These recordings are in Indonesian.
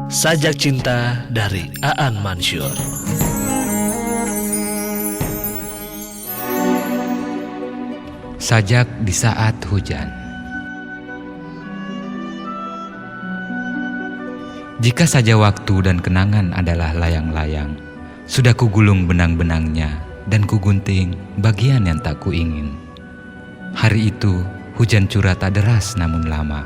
Sajak Cinta dari Aan Mansyur. Sajak di saat hujan. Jika saja waktu dan kenangan adalah layang-layang, sudah kugulung benang-benangnya dan kugunting bagian yang tak kuingin. Hari itu hujan curah tak deras namun lama.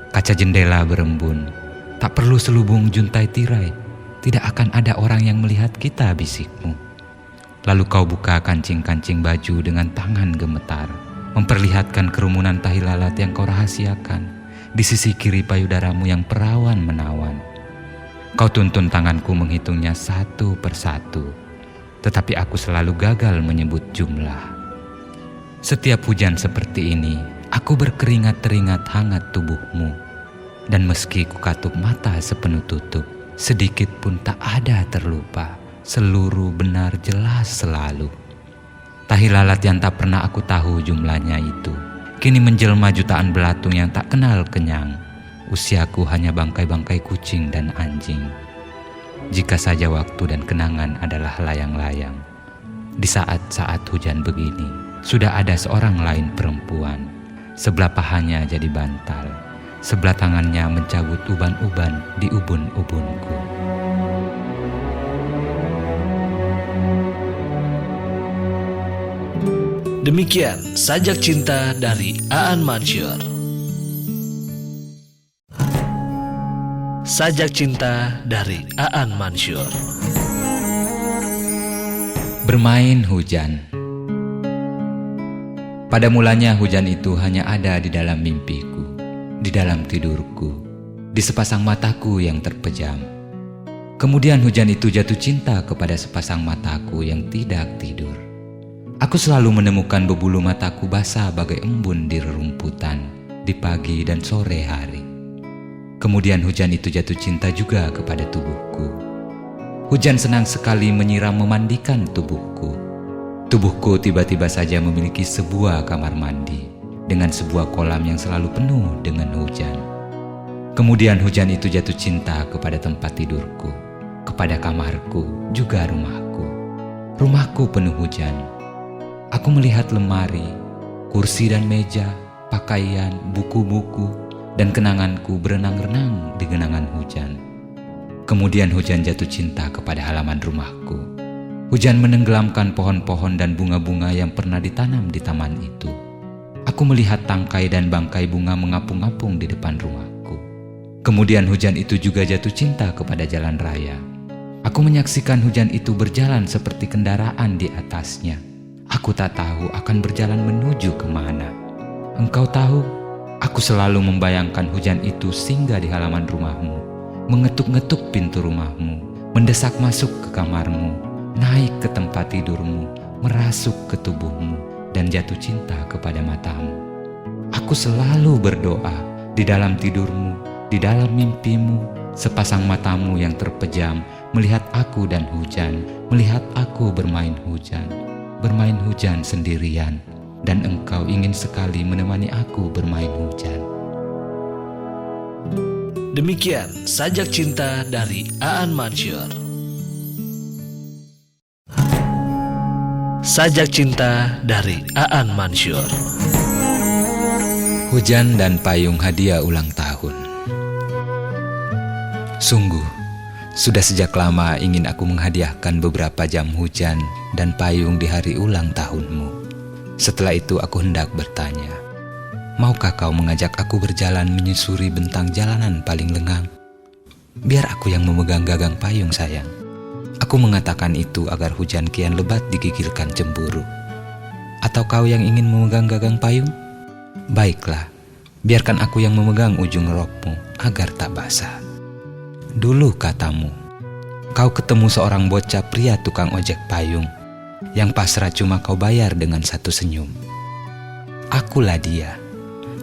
Kaca jendela berembun. Tak perlu selubung juntai tirai, tidak akan ada orang yang melihat kita, bisikmu. Lalu kau buka kancing-kancing baju dengan tangan gemetar, memperlihatkan kerumunan tahi lalat yang kau rahasiakan di sisi kiri payudaramu yang perawan menawan. Kau tuntun tanganku menghitungnya satu persatu, tetapi aku selalu gagal menyebut jumlah. Setiap hujan seperti ini, aku berkeringat teringat hangat tubuhmu. Dan meski ku katup mata sepenuh tutup, sedikit pun tak ada terlupa, seluruh benar jelas selalu. Tahi lalat yang tak pernah aku tahu jumlahnya itu, kini menjelma jutaan belatung yang tak kenal kenyang. Usiaku hanya bangkai-bangkai kucing dan anjing. Jika saja waktu dan kenangan adalah layang-layang, di saat-saat hujan begini, sudah ada seorang lain perempuan, sebelah pahanya jadi bantal, sebelah tangannya mencabut uban-uban di ubun-ubunku. Demikian Sajak Cinta dari Aan Mansyur. Sajak Cinta dari Aan Mansyur. Bermain hujan. Pada mulanya hujan itu hanya ada di dalam mimpiku, di dalam tidurku, di sepasang mataku yang terpejam. Kemudian hujan itu jatuh cinta kepada sepasang mataku yang tidak tidur. Aku selalu menemukan bebulu mataku basah bagai embun di rerumputan di pagi dan sore hari. Kemudian hujan itu jatuh cinta juga kepada tubuhku. Hujan senang sekali menyiram memandikan tubuhku. Tubuhku tiba-tiba saja memiliki sebuah kamar mandi dengan sebuah kolam yang selalu penuh dengan hujan. Kemudian hujan itu jatuh cinta kepada tempat tidurku, kepada kamarku, juga rumahku. Rumahku penuh hujan. Aku melihat lemari, kursi dan meja, pakaian, buku-buku, dan kenanganku berenang-renang di genangan hujan. Kemudian hujan jatuh cinta kepada halaman rumahku. Hujan menenggelamkan pohon-pohon dan bunga-bunga yang pernah ditanam di taman itu. Aku melihat tangkai dan bangkai bunga mengapung-apung di depan rumahku. Kemudian hujan itu juga jatuh cinta kepada jalan raya. Aku menyaksikan hujan itu berjalan seperti kendaraan di atasnya. Aku tak tahu akan berjalan menuju kemana. Engkau tahu, aku selalu membayangkan hujan itu singgah di halaman rumahmu, mengetuk-ngetuk pintu rumahmu, mendesak masuk ke kamarmu, naik ke tempat tidurmu, merasuk ke tubuhmu, dan jatuh cinta kepada matamu. Aku selalu berdoa di dalam tidurmu, di dalam mimpimu, sepasang matamu yang terpejam melihat aku dan hujan, melihat aku bermain hujan sendirian, dan engkau ingin sekali menemani aku bermain hujan. Demikian Sajak Cinta dari Aan Mansyur. Sajak Cinta dari Aan Mansyur. Hujan dan payung hadiah ulang tahun. Sungguh, sudah sejak lama ingin aku menghadiahkan beberapa jam hujan dan payung di hari ulang tahunmu. Setelah itu aku hendak bertanya, maukah kau mengajak aku berjalan menyusuri bentang jalanan paling lengang? Biar aku yang memegang gagang payung, sayang. Aku mengatakan itu agar hujan kian lebat digigilkan cemburu. Atau kau yang ingin memegang gagang payung? Baiklah, biarkan aku yang memegang ujung rokmu agar tak basah. Dulu katamu, kau ketemu seorang bocah pria tukang ojek payung yang pasrah cuma kau bayar dengan satu senyum. Akulah dia,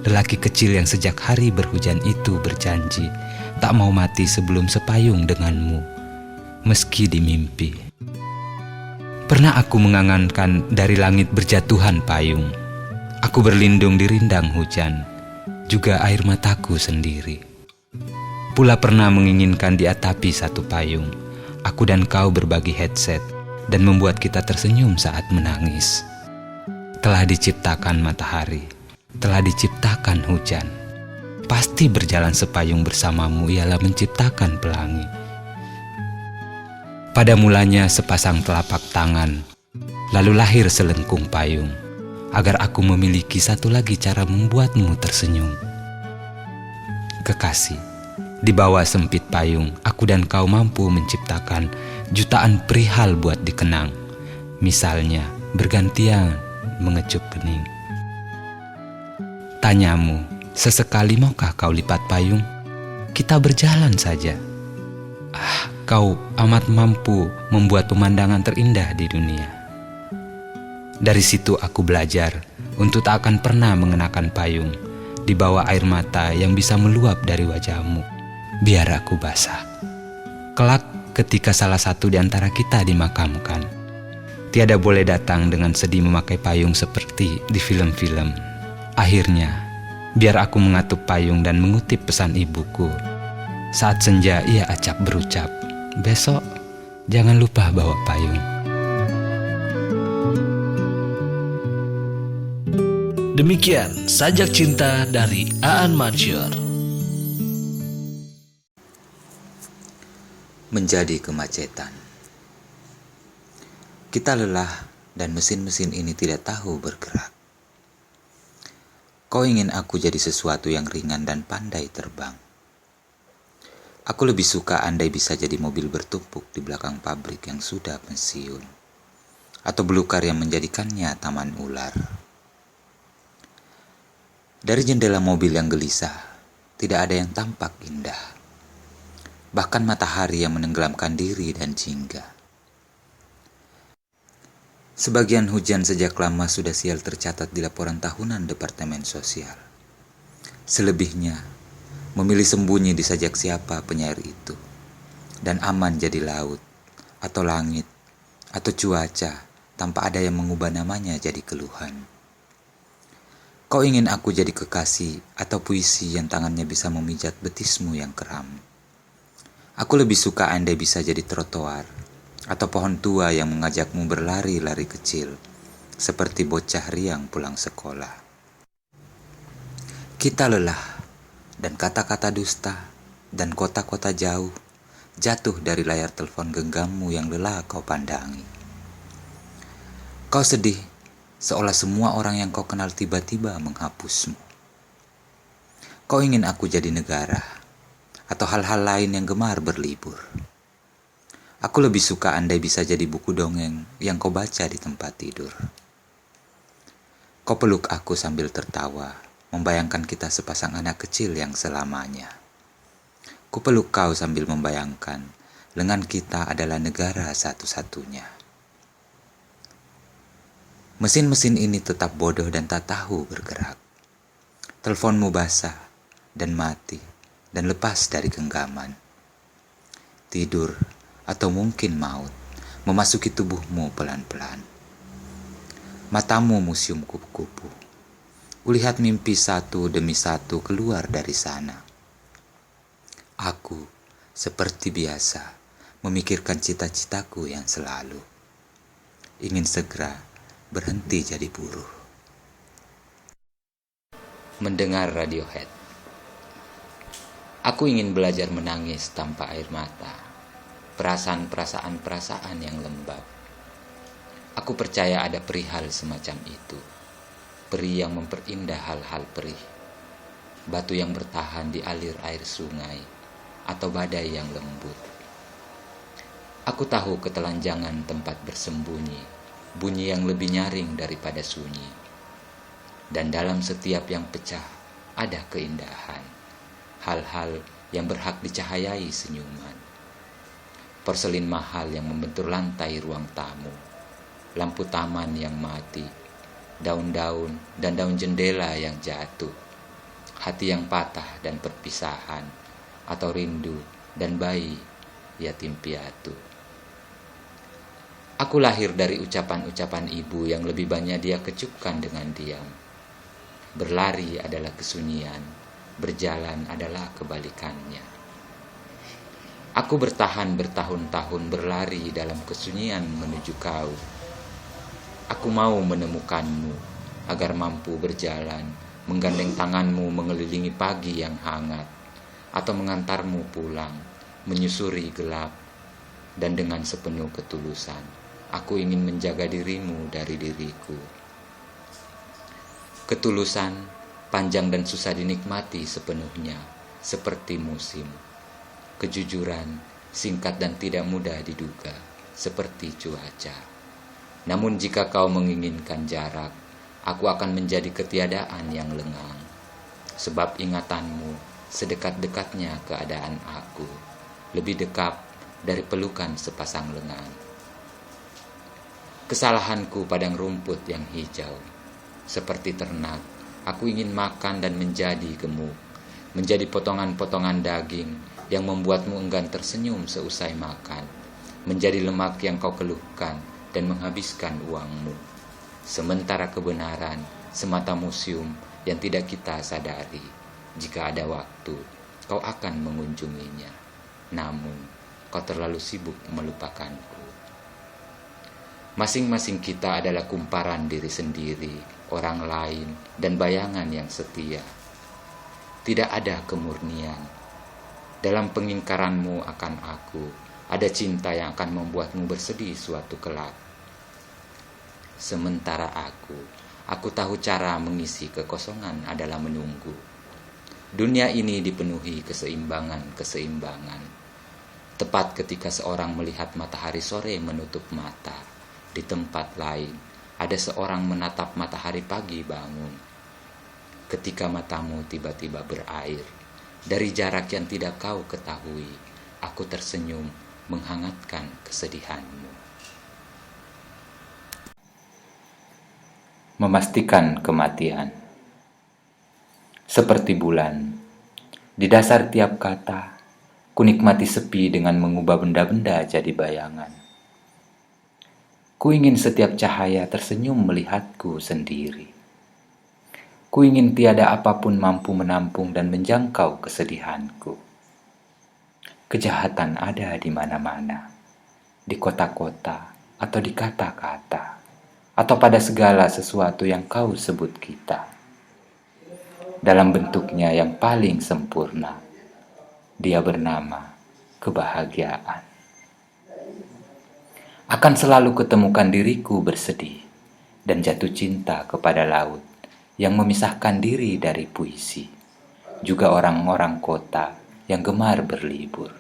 lelaki kecil yang sejak hari berhujan itu berjanji tak mau mati sebelum sepayung denganmu, meski di mimpi. Pernah aku mengangankan dari langit berjatuhan payung. Aku berlindung di rindang hujan, juga air mataku sendiri. Pula pernah menginginkan diatapi satu payung, aku dan kau berbagi headset dan membuat kita tersenyum saat menangis. Telah diciptakan matahari, telah diciptakan hujan. Pasti berjalan sepayung bersamamu ialah menciptakan pelangi. Pada mulanya sepasang telapak tangan, lalu lahir selengkung payung, agar aku memiliki satu lagi cara membuatmu tersenyum. Kekasih, di bawah sempit payung, aku dan kau mampu menciptakan jutaan perihal buat dikenang. Misalnya, bergantian mengecup kening. Tanyamu, sesekali maukah kau lipat payung? Kita berjalan saja. Kau amat mampu membuat pemandangan terindah di dunia. Dari situ aku belajar untuk tak akan pernah mengenakan payung di bawah air mata yang bisa meluap dari wajahmu. Biar aku basah. Kelak ketika salah satu di antara kita dimakamkan, tiada boleh datang dengan sedih memakai payung seperti di film-film. Akhirnya, biar aku mengatup payung dan mengutip pesan ibuku. Saat senja ia acap berucap, "Besok jangan lupa bawa payung." Demikian sajak cinta dari Aan Mansur. Menjadi kemacetan. Kita lelah dan mesin-mesin ini tidak tahu bergerak. Kau ingin aku jadi sesuatu yang ringan dan pandai terbang. Aku lebih suka andai bisa jadi mobil bertumpuk di belakang pabrik yang sudah pensiun, atau belukar yang menjadikannya taman ular. Dari jendela mobil yang gelisah, tidak ada yang tampak indah. Bahkan matahari yang menenggelamkan diri dan jingga. Sebagian hujan sejak lama sudah sial tercatat di laporan tahunan Departemen Sosial. Selebihnya, memilih sembunyi di sajak siapa penyair itu, dan aman jadi laut, atau langit, atau cuaca, tanpa ada yang mengubah namanya jadi keluhan. Kau ingin aku jadi kekasih atau puisi yang tangannya bisa memijat betismu yang keram. Aku lebih suka andai bisa jadi trotoar, atau pohon tua yang mengajakmu berlari-lari kecil, seperti bocah riang pulang sekolah. Kita lelah, dan kata-kata dusta, dan kota-kota jauh, jatuh dari layar telepon genggammu yang lelah kau pandangi. Kau sedih, seolah semua orang yang kau kenal tiba-tiba menghapusmu. Kau ingin aku jadi negara, atau hal-hal lain yang gemar berlibur. Aku lebih suka andai bisa jadi buku dongeng yang kau baca di tempat tidur. Kau peluk aku sambil tertawa, membayangkan kita sepasang anak kecil yang selamanya. Ku peluk kau sambil membayangkan lengan kita adalah negara satu-satunya. Mesin-mesin ini tetap bodoh dan tak tahu bergerak. Teleponmu basah dan mati dan lepas dari genggaman. Tidur atau mungkin maut memasuki tubuhmu pelan-pelan. Matamu museum kupu-kupu. Kulihat mimpi satu demi satu keluar dari sana. Aku, seperti biasa, memikirkan cita-citaku yang selalu ingin segera berhenti jadi buruh. Mendengar Radiohead. Aku ingin belajar menangis tanpa air mata. Perasaan yang lembab. Aku percaya ada perihal semacam itu. Peri yang memperindah hal-hal perih. Batu yang bertahan di alir air sungai, atau badai yang lembut. Aku tahu ketelanjangan tempat bersembunyi, bunyi yang lebih nyaring daripada sunyi. Dan dalam setiap yang pecah ada keindahan, hal-hal yang berhak dicahayai senyuman. Porselin mahal yang membentur lantai ruang tamu, lampu taman yang mati, daun-daun dan daun jendela yang jatuh, hati yang patah dan perpisahan, atau rindu dan bayi yatim piatu. Aku lahir dari ucapan-ucapan ibu yang lebih banyak dia kecupkan dengan diam. Berlari adalah kesunyian, berjalan adalah kebalikannya. Aku bertahan bertahun-tahun berlari dalam kesunyian menuju kau. Aku mau menemukanmu agar mampu berjalan, menggandeng tanganmu mengelilingi pagi yang hangat, atau mengantarmu pulang, menyusuri gelap, dan dengan sepenuh ketulusan, aku ingin menjaga dirimu dari diriku. Ketulusan, panjang dan susah dinikmati sepenuhnya, seperti musim. Kejujuran, singkat dan tidak mudah diduga, seperti cuaca. Namun jika kau menginginkan jarak, aku akan menjadi ketiadaan yang lengang. Sebab ingatanmu sedekat-dekatnya keadaan aku, lebih dekat dari pelukan sepasang lengan. Kesalahanku padang rumput yang hijau, seperti ternak, aku ingin makan dan menjadi gemuk, menjadi potongan-potongan daging yang membuatmu enggan tersenyum seusai makan, menjadi lemak yang kau keluhkan dan menghabiskan uangmu. Sementara kebenaran semata museum yang tidak kita sadari. Jika ada waktu, kau akan mengunjunginya. Namun, kau terlalu sibuk melupakanku. Masing-masing kita adalah kumparan diri sendiri, orang lain, dan bayangan yang setia. Tidak ada kemurnian. Dalam pengingkaranmu akan aku, ada cinta yang akan membuatmu bersedih suatu kelak. Sementara aku tahu cara mengisi kekosongan adalah menunggu. Dunia ini dipenuhi keseimbangan. Tepat ketika seorang melihat matahari sore menutup mata, di tempat lain ada seorang menatap matahari pagi bangun. Ketika matamu tiba-tiba berair, dari jarak yang tidak kau ketahui, aku tersenyum menghangatkan kesedihanmu. Memastikan kematian. Seperti bulan, di dasar tiap kata, kunikmati sepi dengan mengubah benda-benda jadi bayangan. Ku ingin setiap cahaya tersenyum melihatku sendiri. Ku ingin tiada apapun mampu menampung dan menjangkau kesedihanku. Kejahatan ada di mana-mana, di kota-kota atau di kata-kata, atau pada segala sesuatu yang kau sebut kita. Dalam bentuknya yang paling sempurna, dia bernama kebahagiaan. Akan selalu ketemukan diriku bersedih dan jatuh cinta kepada laut yang memisahkan diri dari puisi, juga orang-orang kota yang gemar berlibur.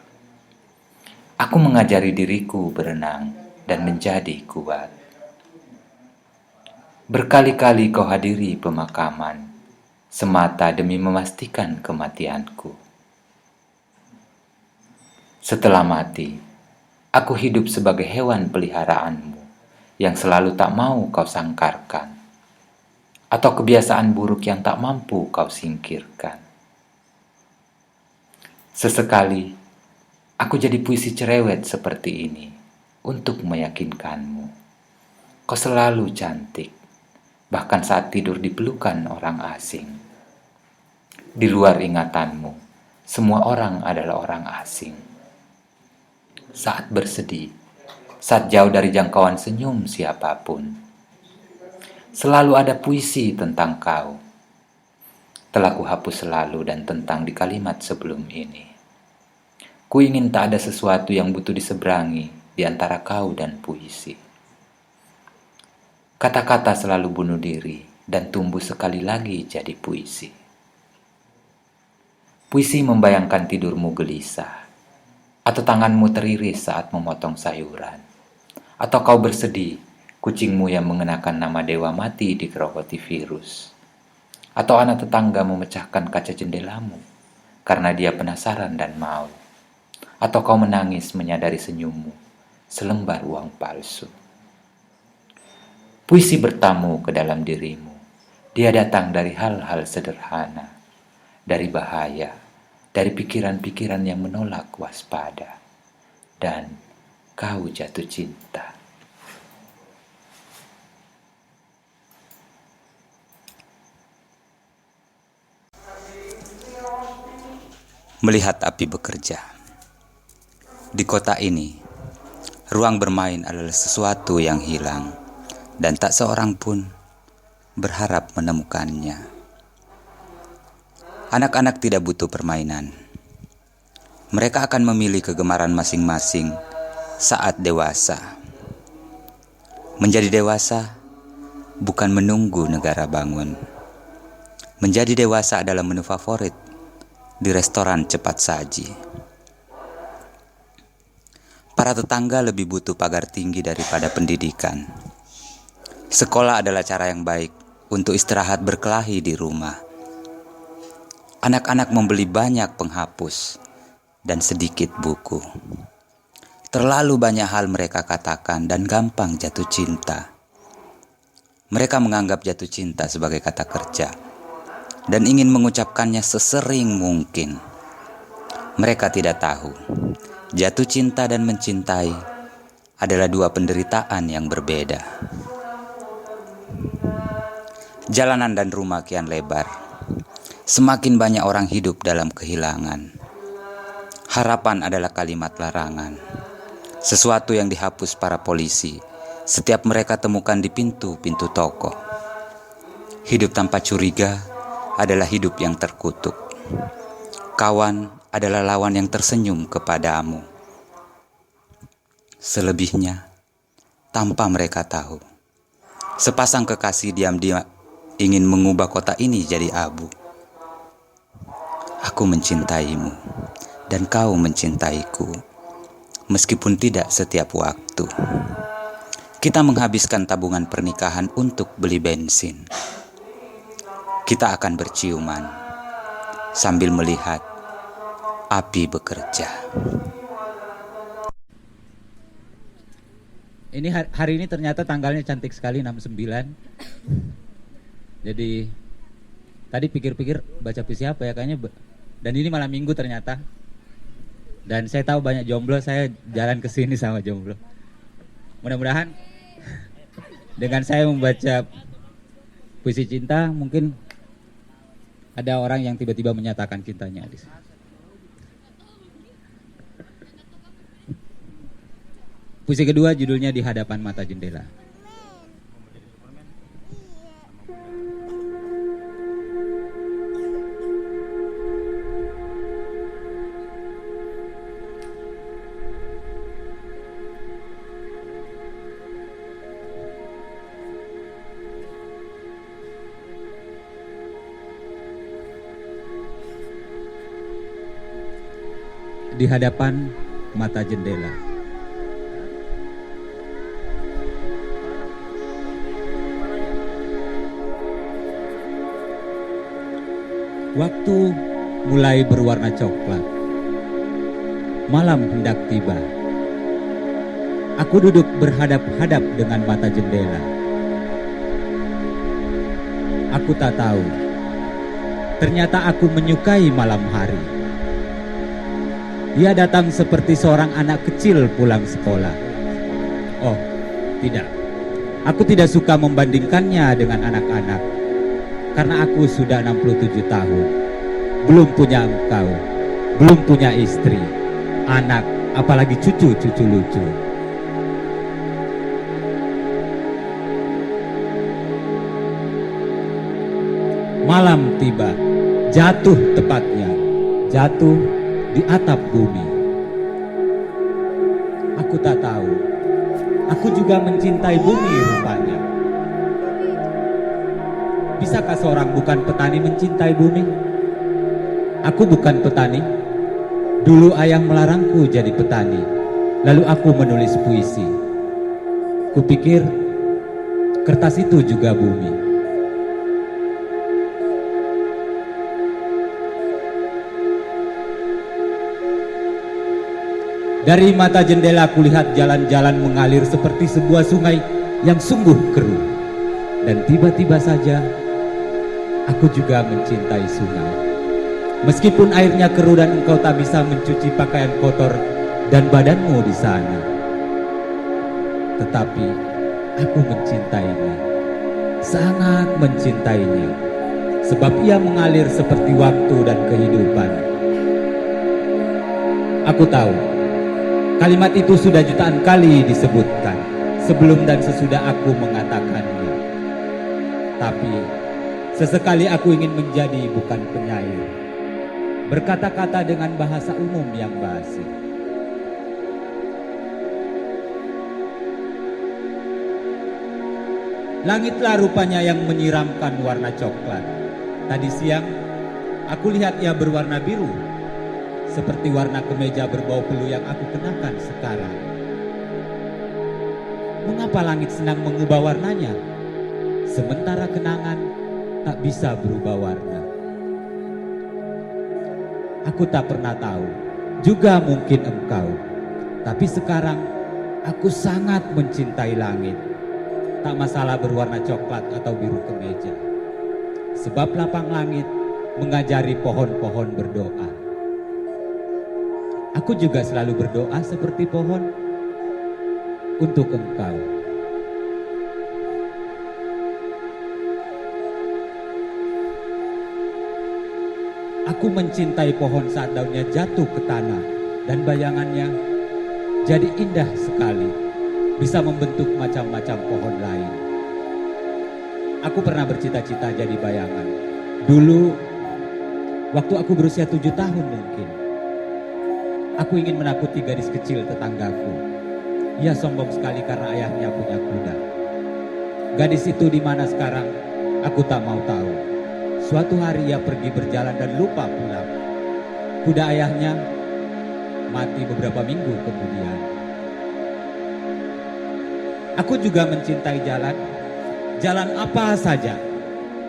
Aku mengajari diriku berenang dan menjadi kuat. Berkali-kali kau hadiri pemakaman, semata demi memastikan kematianku. Setelah mati, aku hidup sebagai hewan peliharaanmu yang selalu tak mau kau sangkarkan, atau kebiasaan buruk yang tak mampu kau singkirkan. Sesekali, aku jadi puisi cerewet seperti ini untuk meyakinkanmu. Kau selalu cantik, bahkan saat tidur di pelukan orang asing. Di luar ingatanmu, semua orang adalah orang asing. Saat bersedih, saat jauh dari jangkauan senyum siapapun, selalu ada puisi tentang kau. Telah kuhapus selalu dan tentang di kalimat sebelum ini. Ku ingin tak ada sesuatu yang butuh diseberangi di antara kau dan puisi. Kata-kata selalu bunuh diri dan tumbuh sekali lagi jadi puisi. Puisi membayangkan tidurmu gelisah, atau tanganmu teriris saat memotong sayuran, atau kau bersedih, kucingmu yang mengenakan nama dewa mati digerogoti virus, atau anak tetangga memecahkan kaca jendelamu karena dia penasaran dan mau, atau kau menangis menyadari senyummu selembar uang palsu. Puisi bertamu ke dalam dirimu. Dia datang dari hal-hal sederhana, dari bahaya, dari pikiran-pikiran yang menolak waspada, dan kau jatuh cinta. Melihat api bekerja. Di kota ini, ruang bermain adalah sesuatu yang hilang dan tak seorang pun berharap menemukannya. Anak-anak tidak butuh permainan. Mereka akan memilih kegemaran masing-masing saat dewasa. Menjadi dewasa bukan menunggu negara bangun. Menjadi dewasa adalah menu favorit di restoran cepat saji. Para tetangga lebih butuh pagar tinggi daripada pendidikan. Sekolah adalah cara yang baik untuk istirahat berkelahi di rumah. Anak-anak membeli banyak penghapus dan sedikit buku. Terlalu banyak hal mereka katakan dan gampang jatuh cinta. Mereka menganggap jatuh cinta sebagai kata kerja dan ingin mengucapkannya sesering mungkin. Mereka tidak tahu, jatuh cinta dan mencintai adalah dua penderitaan yang berbeda. Jalanan dan rumah kian lebar. Semakin banyak orang hidup dalam kehilangan. Harapan adalah kalimat larangan. Sesuatu yang dihapus para polisi setiap mereka temukan di pintu-pintu toko. Hidup tanpa curiga adalah hidup yang terkutuk. Kawan adalah lawan yang tersenyum kepadamu. Selebihnya, tanpa mereka tahu, sepasang kekasih diam-diam ingin mengubah kota ini jadi abu. Aku mencintaimu, dan kau mencintaiku, meskipun tidak setiap waktu. Kita menghabiskan tabungan pernikahan untuk beli bensin. Kita akan berciuman sambil melihat api bekerja. Ini hari ini ternyata tanggalnya cantik sekali, 69. Jadi tadi pikir-pikir baca puisi apa ya, kayaknya dan ini malam minggu ternyata. Dan saya tahu banyak jomblo, saya jalan ke sini sama jomblo. Mudah-mudahan dengan saya membaca puisi cinta mungkin ada orang yang tiba-tiba menyatakan cintanya di sini. Puisi kedua judulnya Di Hadapan Mata Jendela. Di hadapan mata jendela. Waktu mulai berwarna coklat. Malam hendak tiba. Aku duduk berhadap-hadap dengan mata jendela. Aku tak tahu. Ternyata aku menyukai malam hari. Dia datang seperti seorang anak kecil pulang sekolah. Oh, tidak. Aku tidak suka membandingkannya dengan anak-anak. Karena aku sudah 67 tahun. Belum punya engkau. Belum punya istri, anak, apalagi cucu-cucu lucu. Malam tiba, jatuh tepatnya. Jatuh di atap bumi. Aku tak tahu. Aku juga mencintai bumi rupanya. Bisakah seorang bukan petani mencintai bumi? Aku bukan petani. Dulu ayah melarangku jadi petani. Lalu aku menulis puisi. Kupikir kertas itu juga bumi. Dari mata jendela kulihat jalan-jalan mengalir seperti sebuah sungai yang sungguh keruh. Dan tiba-tiba saja aku juga mencintai sungai. Meskipun airnya keruh dan engkau tak bisa mencuci pakaian kotor dan badanmu di sana. Tetapi aku mencintainya. Sangat mencintainya. Sebab ia mengalir seperti waktu dan kehidupan. Aku tahu Kalimat itu sudah jutaan kali disebutkan sebelum dan sesudah aku mengatakannya. Tapi sesekali aku ingin menjadi bukan penyair, berkata-kata dengan bahasa umum yang basi. Langitlah rupanya yang menyiramkan warna coklat. Tadi siang aku lihat ia berwarna biru, seperti warna kemeja berbau pelu yang aku kenakan sekarang. Mengapa langit senang mengubah warnanya, sementara kenangan tak bisa berubah warna? Aku tak pernah tahu, juga mungkin engkau. Tapi sekarang aku sangat mencintai langit. Tak masalah berwarna coklat atau biru kemeja. Sebab lapang langit mengajari pohon-pohon berdoa. Aku juga selalu berdoa seperti pohon untuk engkau. Aku mencintai pohon saat daunnya jatuh ke tanah dan bayangannya jadi indah sekali, bisa membentuk macam-macam pohon lain. Aku pernah bercita-cita jadi bayangan. Dulu, waktu aku berusia 7 tahun mungkin, aku ingin menakuti gadis kecil tetanggaku. Ia sombong sekali karena ayahnya punya kuda. Gadis itu di mana sekarang, aku tak mau tahu. Suatu hari ia pergi berjalan dan lupa pulang. Kuda ayahnya mati beberapa minggu kemudian. Aku juga mencintai jalan, jalan apa saja,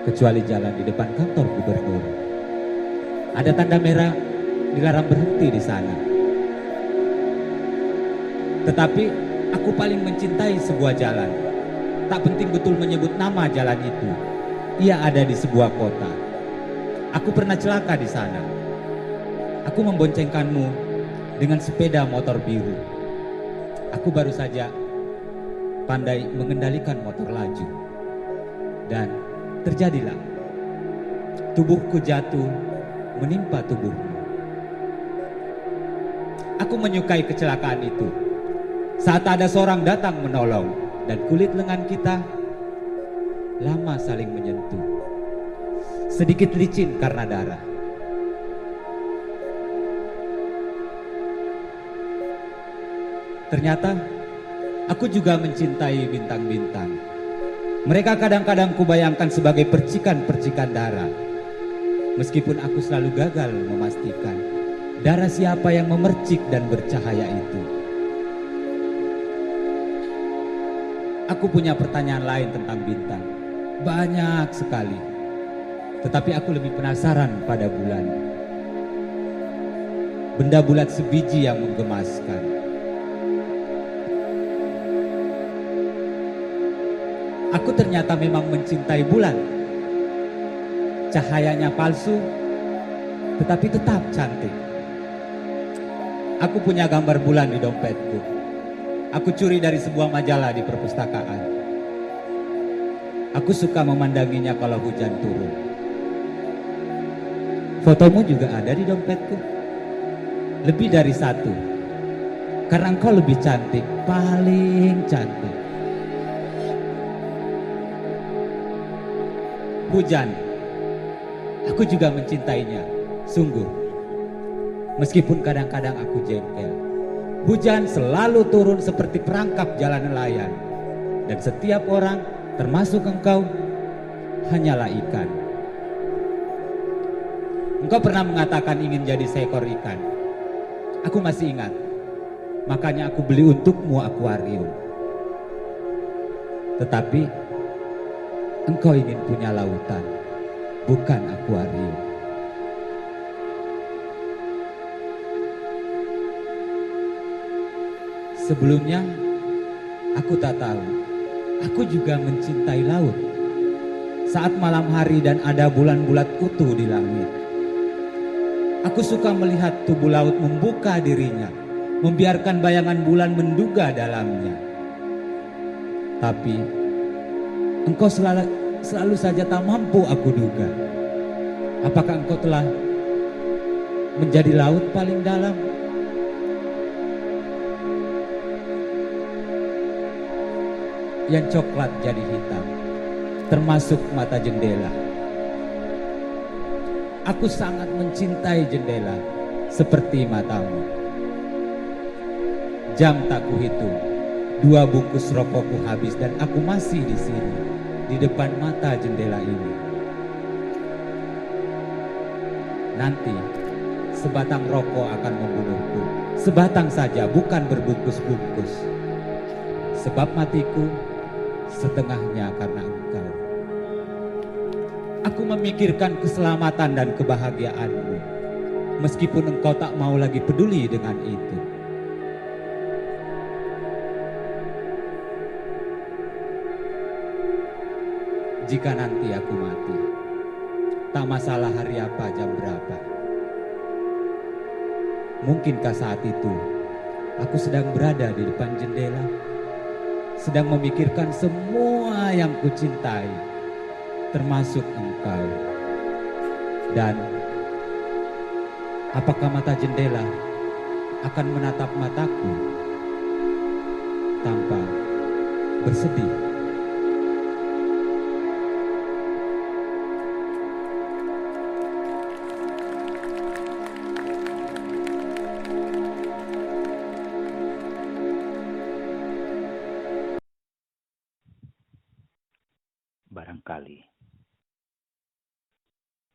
kecuali jalan di depan kantor gubernur. Ada tanda merah dilarang berhenti di sana. Tetapi aku paling mencintai sebuah jalan. Tak penting betul menyebut nama jalan itu. Ia ada di sebuah kota. Aku pernah celaka di sana. Aku memboncengkanmu dengan sepeda motor biru. Aku baru saja pandai mengendalikan motor laju. Dan terjadilah tubuhku jatuh menimpa tubuhmu. Aku menyukai kecelakaan itu. Saat ada seorang datang menolong dan kulit lengan kita lama saling menyentuh. Sedikit licin karena darah. Ternyata aku juga mencintai bintang-bintang. Mereka kadang-kadang kubayangkan sebagai percikan-percikan darah. Meskipun aku selalu gagal memastikan darah siapa yang memercik dan bercahaya itu. Aku punya pertanyaan lain tentang bintang. Banyak sekali. Tetapi aku lebih penasaran pada bulan. Benda bulat sebiji yang menggemaskan. Aku ternyata memang mencintai bulan. Cahayanya palsu, tetapi tetap cantik. Aku punya gambar bulan di dompetku. Aku curi dari sebuah majalah di perpustakaan. Aku suka memandanginya kalau hujan turun. Fotomu juga ada di dompetku. Lebih dari satu. Karena engkau lebih cantik, paling cantik. Hujan. Aku juga mencintainya, sungguh. Meskipun kadang-kadang aku jengkel. Hujan selalu turun seperti perangkap jalan nelayan. Dan setiap orang, termasuk engkau, hanyalah ikan. Engkau pernah mengatakan ingin jadi seekor ikan. Aku masih ingat. Makanya aku beli untukmu akuarium. Tetapi engkau ingin punya lautan, bukan akuarium. Sebelumnya, aku tak tahu. Aku juga mencintai laut. Saat malam hari dan ada bulan bulat utuh di langit. Aku suka melihat tubuh laut membuka dirinya, membiarkan bayangan bulan menduga dalamnya. Tapi, engkau selalu saja tak mampu aku duga. Apakah engkau telah menjadi laut paling dalam? yang coklat jadi hitam, termasuk mata jendela. Aku sangat mencintai jendela seperti matamu. Jam tak kuhitung, 2 bungkus rokokku habis dan aku masih di sini, di depan mata jendela ini. Nanti sebatang rokok akan membunuhku, sebatang saja, bukan berbungkus-bungkus. Sebab matiku setengahnya karena engkau. Aku memikirkan keselamatan dan kebahagiaanmu, meskipun engkau tak mau lagi peduli dengan itu. Jika nanti aku mati, tak masalah hari apa, jam berapa. Mungkinkah saat itu aku sedang berada di depan jendela, sedang memikirkan semua yang kucintai, termasuk engkau. Dan apakah mata jendela akan menatap mataku tanpa bersedih?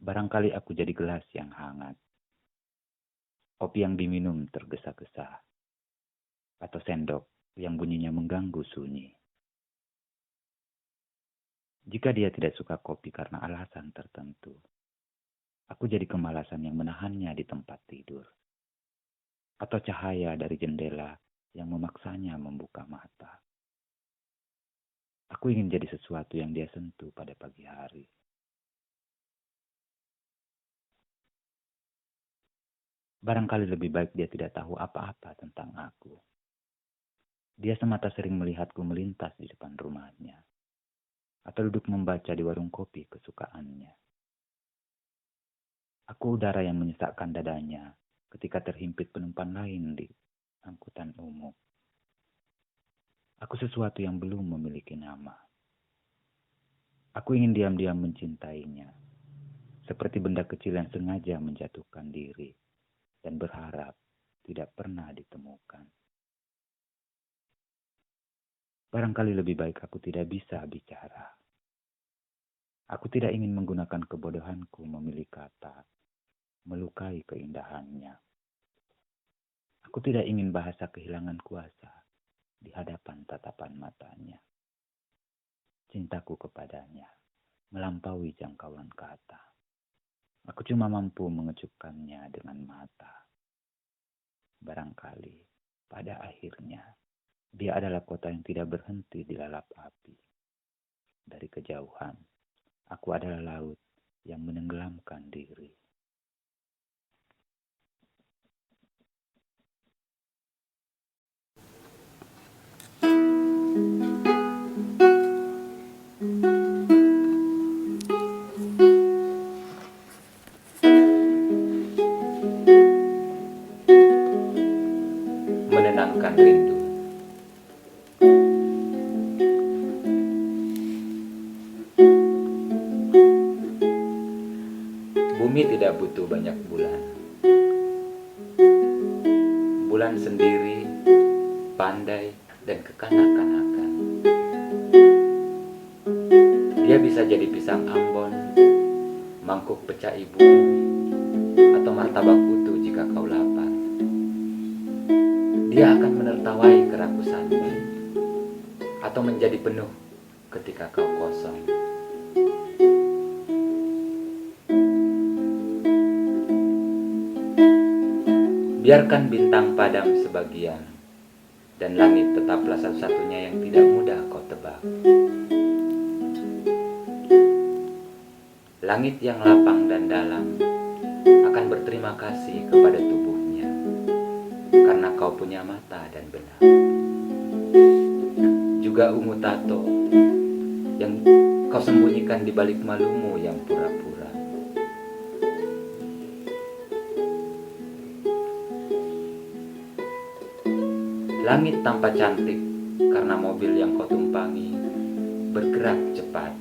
Barangkali aku jadi gelas yang hangat, kopi yang diminum tergesa-gesa, atau sendok yang bunyinya mengganggu sunyi. Jika dia tidak suka kopi karena alasan tertentu, aku jadi kemalasan yang menahannya di tempat tidur, atau cahaya dari jendela yang memaksanya membuka mata. Aku ingin jadi sesuatu yang dia sentuh pada pagi hari. Barangkali lebih baik dia tidak tahu apa-apa tentang aku. Dia semata sering melihatku melintas di depan rumahnya, atau duduk membaca di warung kopi kesukaannya. Aku udara yang menyesakkan dadanya ketika terhimpit penumpang lain di angkutan umum. Aku sesuatu yang belum memiliki nama. Aku ingin diam-diam mencintainya, seperti benda kecil yang sengaja menjatuhkan diri dan berharap tidak pernah ditemukan. Barangkali lebih baik aku tidak bisa bicara. Aku tidak ingin menggunakan kebodohanku memilih kata, melukai keindahannya. Aku tidak ingin bahasa kehilangan kuasa di hadapan tatapan matanya. Cintaku kepadanya melampaui jangkauan kata. Aku cuma mampu mengecupkannya dengan mata. Barangkali pada akhirnya dia adalah kota yang tidak berhenti dilalap api. Dari kejauhan, aku adalah laut yang menenggelamkan diri. Menenangkan rindu. Bumi tidak butuh banyak bulan. Bulan sendiri, pandai, dan kekanak-kanakan. Dia bisa jadi pisang Ambon, mangkuk pecah ibu, atau martabak utuh jika kau lapar. Dia akan menertawai kerakusanmu, atau menjadi penuh ketika kau kosong. Biarkan bintang padam sebagian, dan langit tetaplah satu-satunya yang tidak mudah kau tebak. Langit yang lapang dan dalam akan berterima kasih kepada tubuhnya, karena kau punya mata dan benak. Juga ungu tato yang kau sembunyikan di balik malumu yang pura-pura. Langit tampak cantik karena mobil yang kau tumpangi bergerak cepat.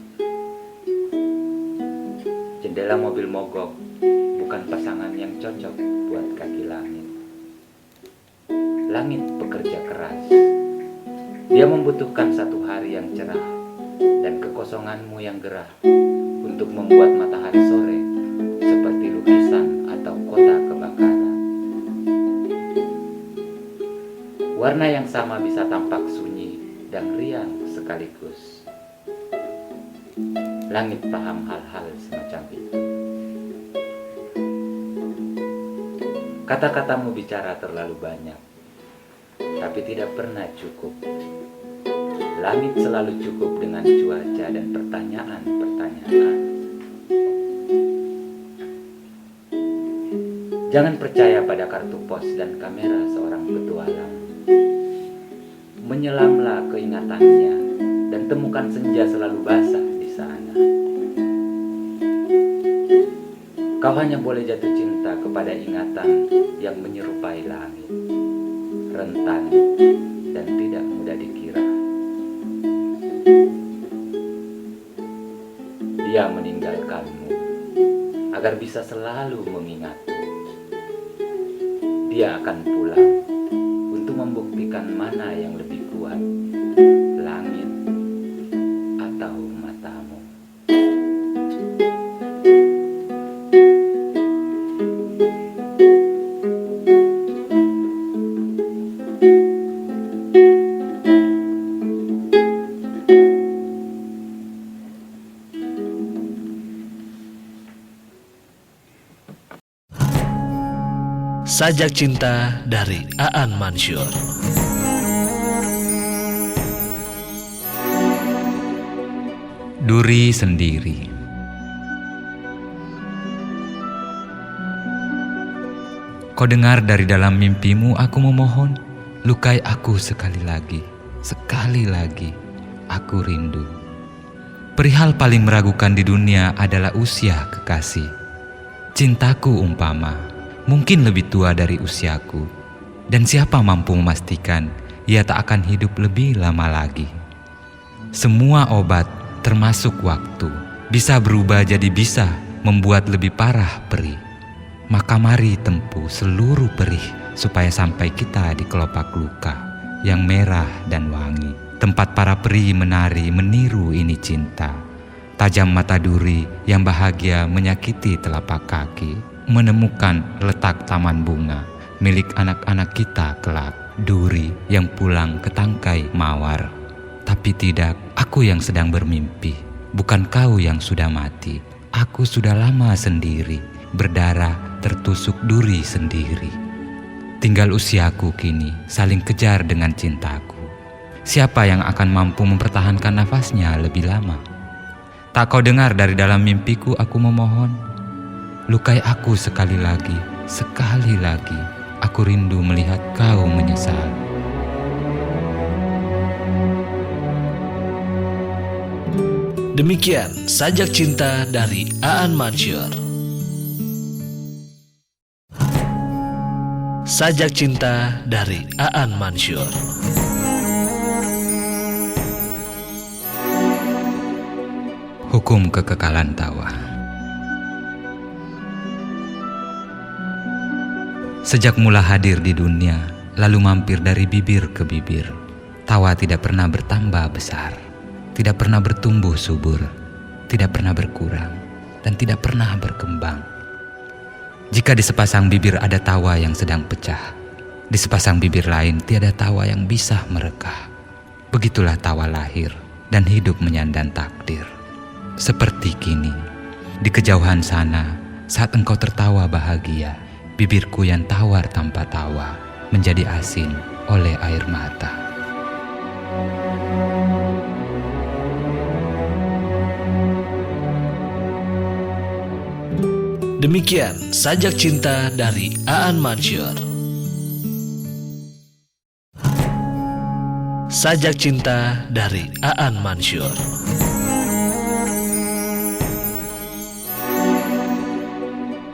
Jendela mobil mogok bukan pasangan yang cocok buat kaki langit. Langit bekerja keras. Dia membutuhkan satu hari yang cerah dan kekosonganmu yang gerah untuk membuat matahari sore seperti lukisan atau kota kebakaran. Warna yang sama bisa tampak sunyi dan riang sekaligus. Langit paham hal-hal semacam itu. Kata-katamu bicara terlalu banyak, tapi tidak pernah cukup. Langit selalu cukup dengan cuaca dan pertanyaan-pertanyaan. Jangan percaya pada kartu pos dan kamera seorang petualang. Menyelamlah keingatannya dan temukan senja selalu basah di sana. Kau hanya boleh jatuh cinta kepada ingatan yang menyerupai langit, rentan dan tidak mudah dikira. Dia meninggalkanmu agar bisa selalu mengingatmu. Dia akan pulang untuk membuktikan mana yang lebih kuat, langit atau matamu. Sajak Cinta dari Aan Mansyur. Duri sendiri. Kau dengar dari dalam mimpimu, aku memohon, lukai aku sekali lagi, aku rindu. Perihal paling meragukan di dunia adalah usia kekasih. Cintaku umpama mungkin lebih tua dari usiaku, dan siapa mampu memastikan ia tak akan hidup lebih lama lagi. Semua obat, termasuk waktu, bisa berubah jadi bisa membuat lebih parah perih. Maka mari tempuh seluruh perih supaya sampai kita di kelopak luka yang merah dan wangi, tempat para peri menari meniru ini cinta. Tajam mata duri yang bahagia menyakiti telapak kaki, menemukan letak taman bunga milik anak-anak kita kelak. Duri yang pulang ke tangkai mawar. Tapi tidak, aku yang sedang bermimpi, bukan kau yang sudah mati. Aku sudah lama sendiri, berdarah tertusuk duri sendiri. Tinggal usiaku kini saling kejar dengan cintaku. Siapa yang akan mampu mempertahankan nafasnya lebih lama? Tak kau dengar dari dalam mimpiku, aku memohon, lukai aku sekali lagi, aku rindu melihat kau menyesal. Demikian Sajak Cinta dari Aan Mansyur. Sajak Cinta dari Aan Mansyur. Hukum kekekalan tawa. Sejak mula hadir di dunia, lalu mampir dari bibir ke bibir, tawa tidak pernah bertambah besar, tidak pernah bertumbuh subur, tidak pernah berkurang, dan tidak pernah berkembang. Jika di sepasang bibir ada tawa yang sedang pecah, di sepasang bibir lain tiada tawa yang bisa merekah. Begitulah tawa lahir dan hidup menyandang takdir. Seperti kini, di kejauhan sana, saat engkau tertawa bahagia, bibirku yang tawar tanpa tawa menjadi asin oleh air mata. Demikian Sajak Cinta dari Aan Mansyur. Sajak Cinta dari Aan Mansyur.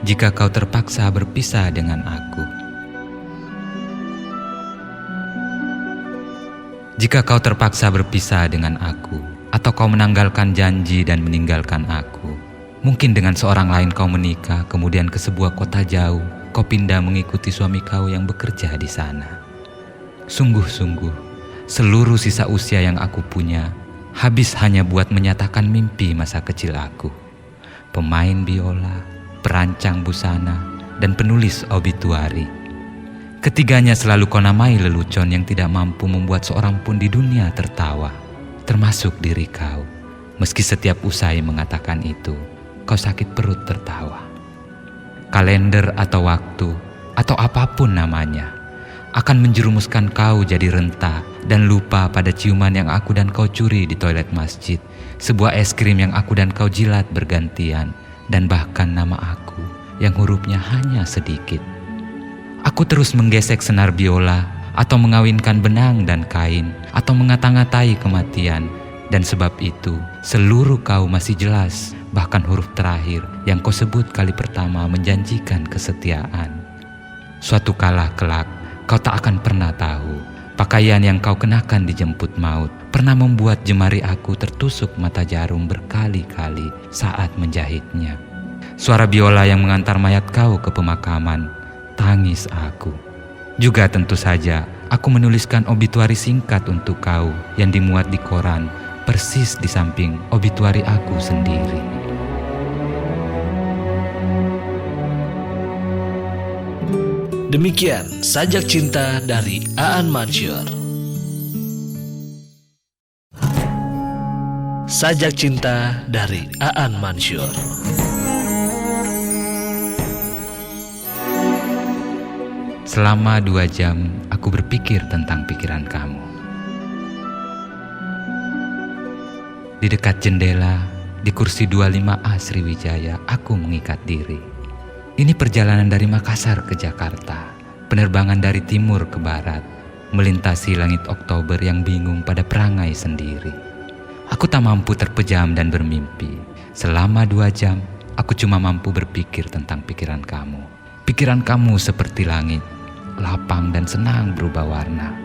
Jika kau terpaksa berpisah dengan aku, Jika kau terpaksa berpisah dengan aku, atau kau menanggalkan janji dan meninggalkan aku, mungkin dengan seorang lain kau menikah, kemudian ke sebuah kota jauh, kau pindah mengikuti suami kau yang bekerja di sana. Sungguh-sungguh, seluruh sisa usia yang aku punya habis hanya buat menyatakan mimpi masa kecil aku. Pemain biola, perancang busana, dan penulis obituari. Ketiganya selalu kau namai lelucon yang tidak mampu membuat seorang pun di dunia tertawa, termasuk diri kau. Meski setiap usai mengatakan itu, kau sakit perut tertawa. Kalender atau waktu, atau apapun namanya, akan menjerumuskan kau jadi renta dan lupa pada ciuman yang aku dan kau curi di toilet masjid, sebuah es krim yang aku dan kau jilat bergantian, dan bahkan nama aku yang hurufnya hanya sedikit. Aku terus menggesek senar biola, atau mengawinkan benang dan kain, atau mengata-ngatai kematian, dan sebab itu seluruh kau masih jelas, bahkan huruf terakhir yang kau sebut kali pertama menjanjikan kesetiaan. Suatu kala kelak, kau tak akan pernah tahu, pakaian yang kau kenakan dijemput maut pernah membuat jemari aku tertusuk mata jarum berkali-kali saat menjahitnya. Suara biola yang mengantar mayat kau ke pemakaman, tangis aku. Juga tentu saja, aku menuliskan obituari singkat untuk kau yang dimuat di koran, persis di samping obituari aku sendiri. Demikian sajak cinta dari Aan Mansyur. Sajak cinta dari Aan Mansyur. Selama 2 jam, aku berpikir tentang pikiran kamu. Di dekat jendela, di kursi 25A Sriwijaya, aku mengikat diri. Ini perjalanan dari Makassar ke Jakarta, penerbangan dari timur ke barat, melintasi langit Oktober yang bingung pada perangai sendiri. Aku tak mampu terpejam dan bermimpi. Selama 2 jam, aku cuma mampu berpikir tentang pikiran kamu. Pikiran kamu seperti langit, lapang dan senang berubah warna.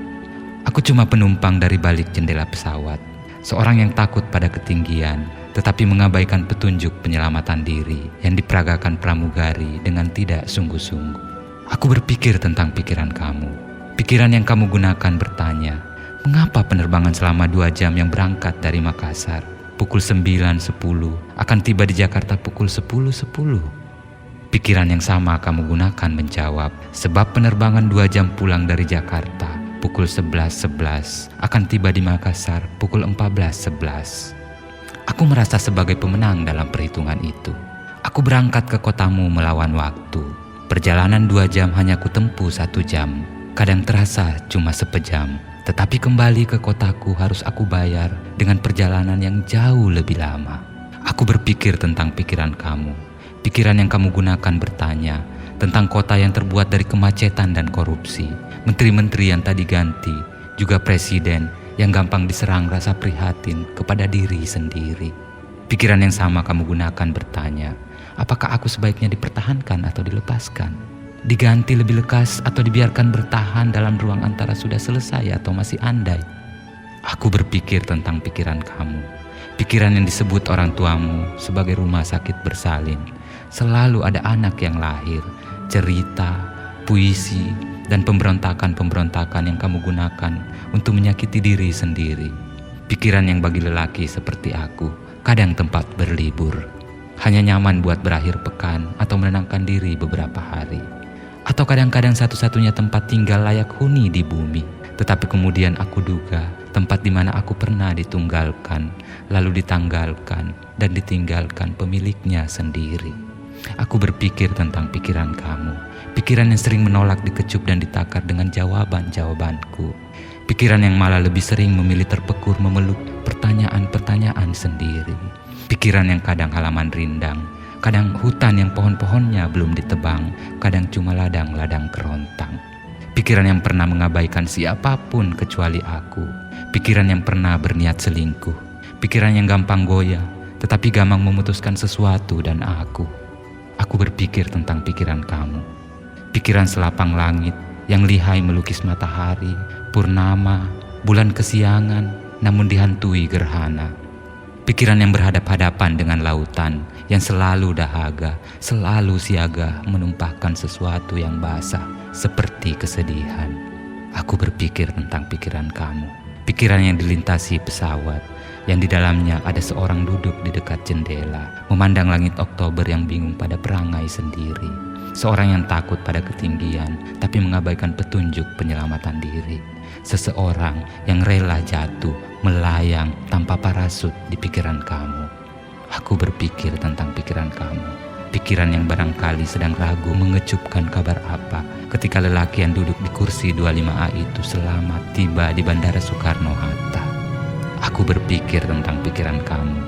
Aku cuma penumpang dari balik jendela pesawat, seorang yang takut pada ketinggian, tetapi mengabaikan petunjuk penyelamatan diri yang diperagakan pramugari dengan tidak sungguh-sungguh. Aku berpikir tentang pikiran kamu. Pikiran yang kamu gunakan bertanya, mengapa penerbangan selama 2 jam yang berangkat dari Makassar pukul 9.10 akan tiba di Jakarta pukul 10.10? Pikiran yang sama kamu gunakan menjawab, sebab penerbangan 2 jam pulang dari Jakarta pukul 11.11 akan tiba di Makassar pukul 14.11. Aku merasa sebagai pemenang dalam perhitungan itu. Aku berangkat ke kotamu melawan waktu. Perjalanan 2 jam hanya kutempuh 1 jam. Kadang terasa cuma sepejam. Tetapi kembali ke kotaku harus aku bayar dengan perjalanan yang jauh lebih lama. Aku berpikir tentang pikiran kamu. Pikiran yang kamu gunakan bertanya tentang kota yang terbuat dari kemacetan dan korupsi. Menteri-menteri yang tak diganti, juga presiden yang gampang diserang rasa prihatin kepada diri sendiri. Pikiran yang sama kamu gunakan bertanya, apakah aku sebaiknya dipertahankan atau dilepaskan? Diganti lebih lekas atau dibiarkan bertahan dalam ruang antara sudah selesai atau masih andai? Aku berpikir tentang pikiran kamu. Pikiran yang disebut orang tuamu sebagai rumah sakit bersalin. Selalu ada anak yang lahir, cerita, puisi, dan pemberontakan-pemberontakan yang kamu gunakan untuk menyakiti diri sendiri. Pikiran yang bagi lelaki seperti aku kadang tempat berlibur, hanya nyaman buat berakhir pekan atau menenangkan diri beberapa hari, atau kadang-kadang satu-satunya tempat tinggal layak huni di bumi. Tetapi kemudian aku duga tempat di mana aku pernah ditunggalkan, lalu ditanggalkan dan ditinggalkan pemiliknya sendiri. Aku berpikir tentang pikiran kamu. Pikiran yang sering menolak dikecup dan ditakar dengan jawaban-jawabanku. Pikiran yang malah lebih sering memilih terpekur memeluk pertanyaan-pertanyaan sendiri. Pikiran yang kadang halaman rindang, kadang hutan yang pohon-pohonnya belum ditebang, kadang cuma ladang-ladang kerontang. Pikiran yang pernah mengabaikan siapapun kecuali aku. Pikiran yang pernah berniat selingkuh. Pikiran yang gampang goyah, tetapi gampang memutuskan sesuatu dan aku. Aku berpikir tentang pikiran kamu. Pikiran selapang langit yang lihai melukis matahari, purnama, bulan kesiangan namun dihantui gerhana. Pikiran yang berhadap-hadapan dengan lautan yang selalu dahaga, selalu siaga menumpahkan sesuatu yang basah seperti kesedihan. Aku berpikir tentang pikiran kamu, pikiran yang dilintasi pesawat, yang di dalamnya ada seorang duduk di dekat jendela, memandang langit Oktober yang bingung pada perangai sendiri. Seorang yang takut pada ketinggian, tapi mengabaikan petunjuk penyelamatan diri. Seseorang yang rela jatuh, melayang tanpa parasut di pikiran kamu. Aku berpikir tentang pikiran kamu, pikiran yang barangkali sedang ragu mengecupkan kabar apa ketika lelaki yang duduk di kursi 25A itu selamat tiba di Bandara Soekarno-Hatta. Aku berpikir tentang pikiran kamu,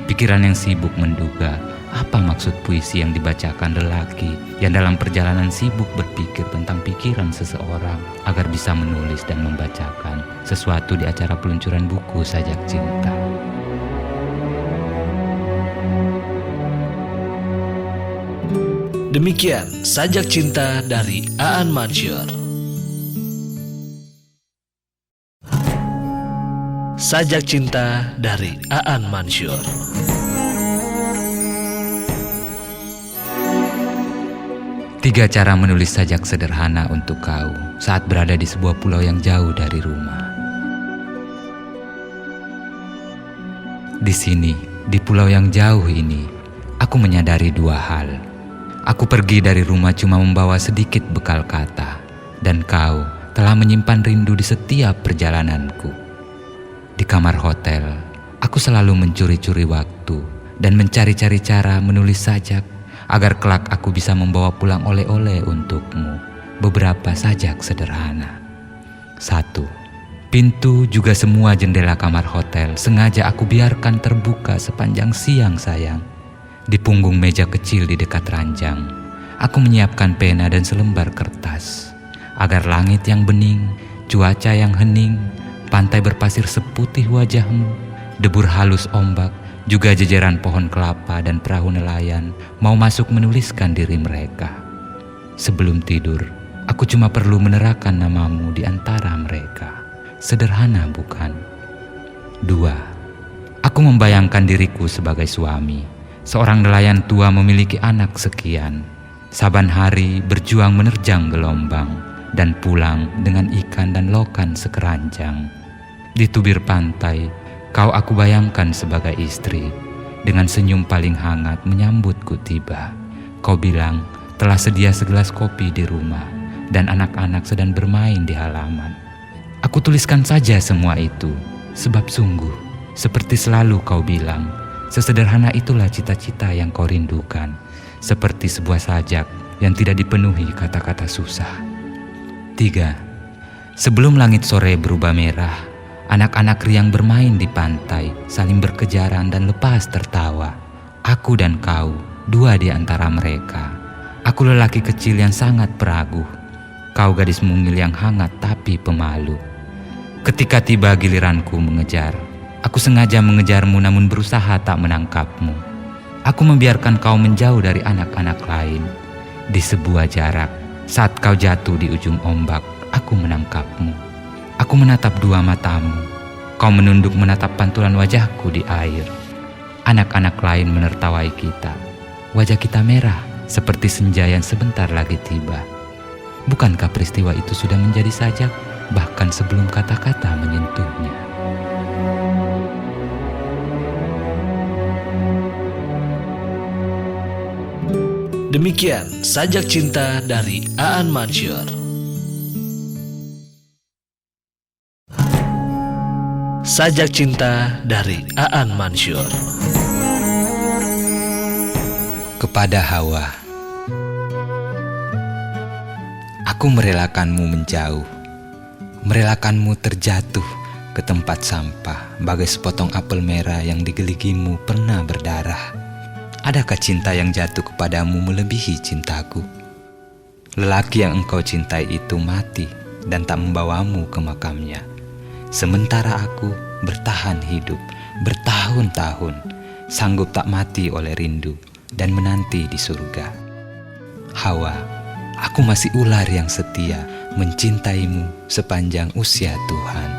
pikiran yang sibuk menduga apa maksud puisi yang dibacakan lelaki yang dalam perjalanan sibuk berpikir tentang pikiran seseorang agar bisa menulis dan membacakan sesuatu di acara peluncuran buku Sajak Cinta. Demikian Sajak Cinta dari Aan Mansyur. Sajak Cinta dari Aan Mansyur. Tiga cara menulis sajak sederhana untuk kau saat berada di sebuah pulau yang jauh dari rumah. Di sini, di pulau yang jauh ini, aku menyadari dua hal. Aku pergi dari rumah cuma membawa sedikit bekal kata, dan kau telah menyimpan rindu di setiap perjalananku. Di kamar hotel, aku selalu mencuri-curi waktu dan mencari-cari cara menulis sajak agar kelak aku bisa membawa pulang oleh-oleh untukmu, beberapa sajak sederhana. 1. Pintu juga semua jendela kamar hotel sengaja aku biarkan terbuka sepanjang siang sayang. Di punggung meja kecil di dekat ranjang, aku menyiapkan pena dan selembar kertas, agar langit yang bening, cuaca yang hening, pantai berpasir seputih wajahmu, debur halus ombak, juga jejeran pohon kelapa dan perahu nelayan mau masuk menuliskan diri mereka. Sebelum tidur, aku cuma perlu menerangkan namamu di antara mereka. Sederhana bukan? 2. Aku membayangkan diriku sebagai suami. Seorang nelayan tua memiliki anak sekian. Saban hari berjuang menerjang gelombang dan pulang dengan ikan dan lokan sekeranjang. Di tubir pantai, kau aku bayangkan sebagai istri, dengan senyum paling hangat menyambutku tiba. Kau bilang telah sedia segelas kopi di rumah, dan anak-anak sedang bermain di halaman. Aku tuliskan saja semua itu, sebab sungguh, seperti selalu kau bilang, sesederhana itulah cita-cita yang kau rindukan, seperti sebuah sajak yang tidak dipenuhi kata-kata susah. 3. Sebelum langit sore berubah merah, anak-anak riang bermain di pantai, saling berkejaran dan lepas tertawa. Aku dan kau, dua di antara mereka. Aku lelaki kecil yang sangat peragu. Kau gadis mungil yang hangat tapi pemalu. Ketika tiba giliranku mengejar, aku sengaja mengejarmu namun berusaha tak menangkapmu. Aku membiarkan kau menjauh dari anak-anak lain. Di sebuah jarak, saat kau jatuh di ujung ombak, aku menangkapmu. Aku menatap dua matamu. Kau menunduk menatap pantulan wajahku di air. Anak-anak lain menertawai kita. Wajah kita merah seperti senja yang sebentar lagi tiba. Bukankah peristiwa itu sudah menjadi sajak bahkan sebelum kata-kata menyentuhnya? Demikian Sajak Cinta dari Aan Mansyur. Sajak Cinta dari Aan Mansyur. Kepada Hawa. Aku merelakanmu menjauh, merelakanmu terjatuh ke tempat sampah, bagai sepotong apel merah yang digeligimu pernah berdarah. Adakah cinta yang jatuh kepadamu melebihi cintaku? Lelaki yang engkau cintai itu mati dan tak membawamu ke makamnya. Sementara aku bertahan hidup bertahun-tahun, sanggup tak mati oleh rindu dan menanti di surga. Hawa, aku masih ular yang setia mencintaimu sepanjang usia Tuhan.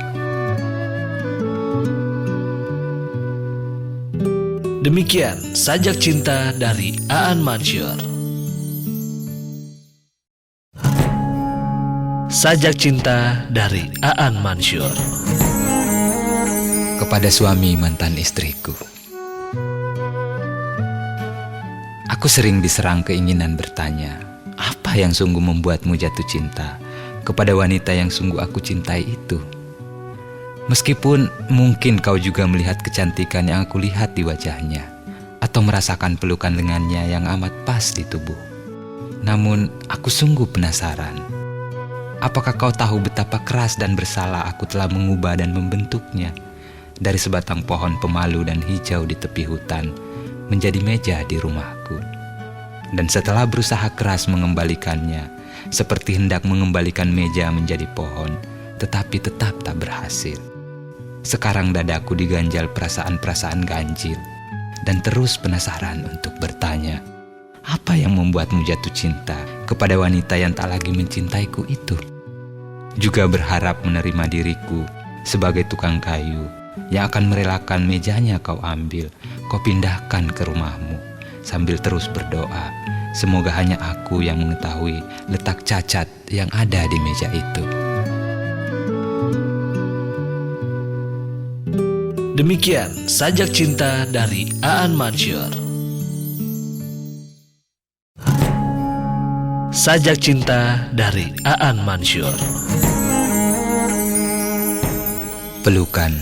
Demikian sajak cinta dari Aan Mansyur. Sajak cinta dari Aan Mansyur. Kepada suami mantan istriku. Aku sering diserang keinginan bertanya, apa yang sungguh membuatmu jatuh cinta kepada wanita yang sungguh aku cintai itu? Meskipun mungkin kau juga melihat kecantikan yang aku lihat di wajahnya, atau merasakan pelukan lengannya yang amat pas di tubuh. Namun aku sungguh penasaran. Apakah kau tahu betapa keras dan bersalah aku telah mengubah dan membentuknya dari sebatang pohon pemalu dan hijau di tepi hutan menjadi meja di rumahku. Dan setelah berusaha keras mengembalikannya, seperti hendak mengembalikan meja menjadi pohon, tetapi tetap tak berhasil. Sekarang dadaku diganjal perasaan-perasaan ganjil dan terus penasaran untuk bertanya, apa yang membuatmu jatuh cinta kepada wanita yang tak lagi mencintaiku itu? Juga berharap menerima diriku sebagai tukang kayu yang akan merelakan mejanya kau ambil, kau pindahkan ke rumahmu, sambil terus berdoa, semoga hanya aku yang mengetahui letak cacat yang ada di meja itu. Demikian sajak cinta dari Aan Mansyur. Sajak cinta dari Aan Mansyur. Pelukan.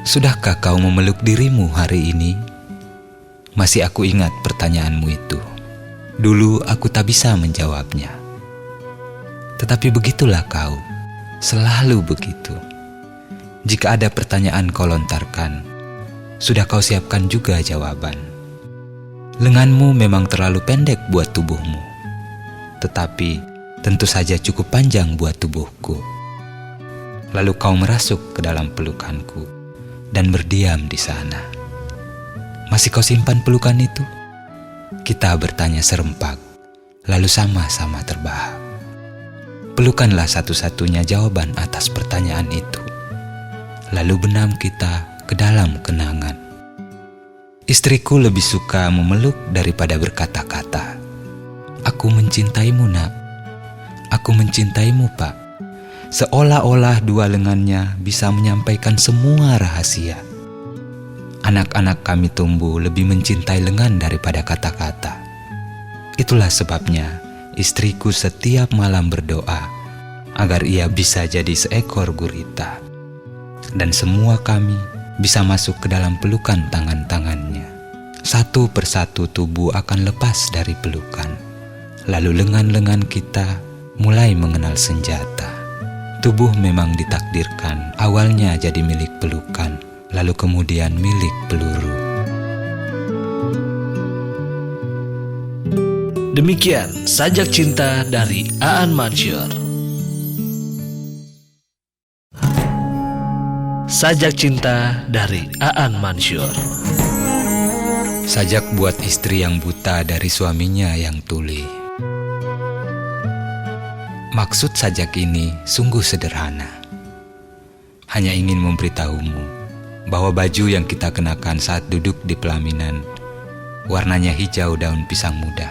Sudahkah kau memeluk dirimu hari ini? Masih aku ingat pertanyaanmu itu. Dulu aku tak bisa menjawabnya. Tetapi begitulah kau, selalu begitu. Jika ada pertanyaan kau lontarkan, sudah kau siapkan juga jawaban. Lenganmu memang terlalu pendek buat tubuhmu, tetapi tentu saja cukup panjang buat tubuhku. Lalu kau merasuk ke dalam pelukanku dan berdiam di sana. Masih kau simpan pelukan itu? Kita bertanya serempak, lalu sama-sama terbahak. Pelukanlah satu-satunya jawaban atas pertanyaan itu. Lalu benam kita ke dalam kenangan. Istriku lebih suka memeluk daripada berkata-kata. Aku mencintaimu, nak. Aku mencintaimu, pak. Seolah-olah dua lengannya bisa menyampaikan semua rahasia. Anak-anak kami tumbuh lebih mencintai lengan daripada kata-kata. Itulah sebabnya istriku setiap malam berdoa agar ia bisa jadi seekor gurita. Dan semua kami bisa masuk ke dalam pelukan tangan-tangannya. Satu persatu tubuh akan lepas dari pelukan. Lalu lengan-lengan kita mulai mengenal senjata. Tubuh memang ditakdirkan awalnya jadi milik pelukan, lalu kemudian milik peluru. Demikian sajak cinta dari Aan Mansyur. Sajak cinta dari Aan Mansyur. Sajak buat istri yang buta dari suaminya yang tuli. Maksud sajak ini sungguh sederhana. Hanya ingin memberitahumu bahwa baju yang kita kenakan saat duduk di pelaminan warnanya hijau daun pisang muda.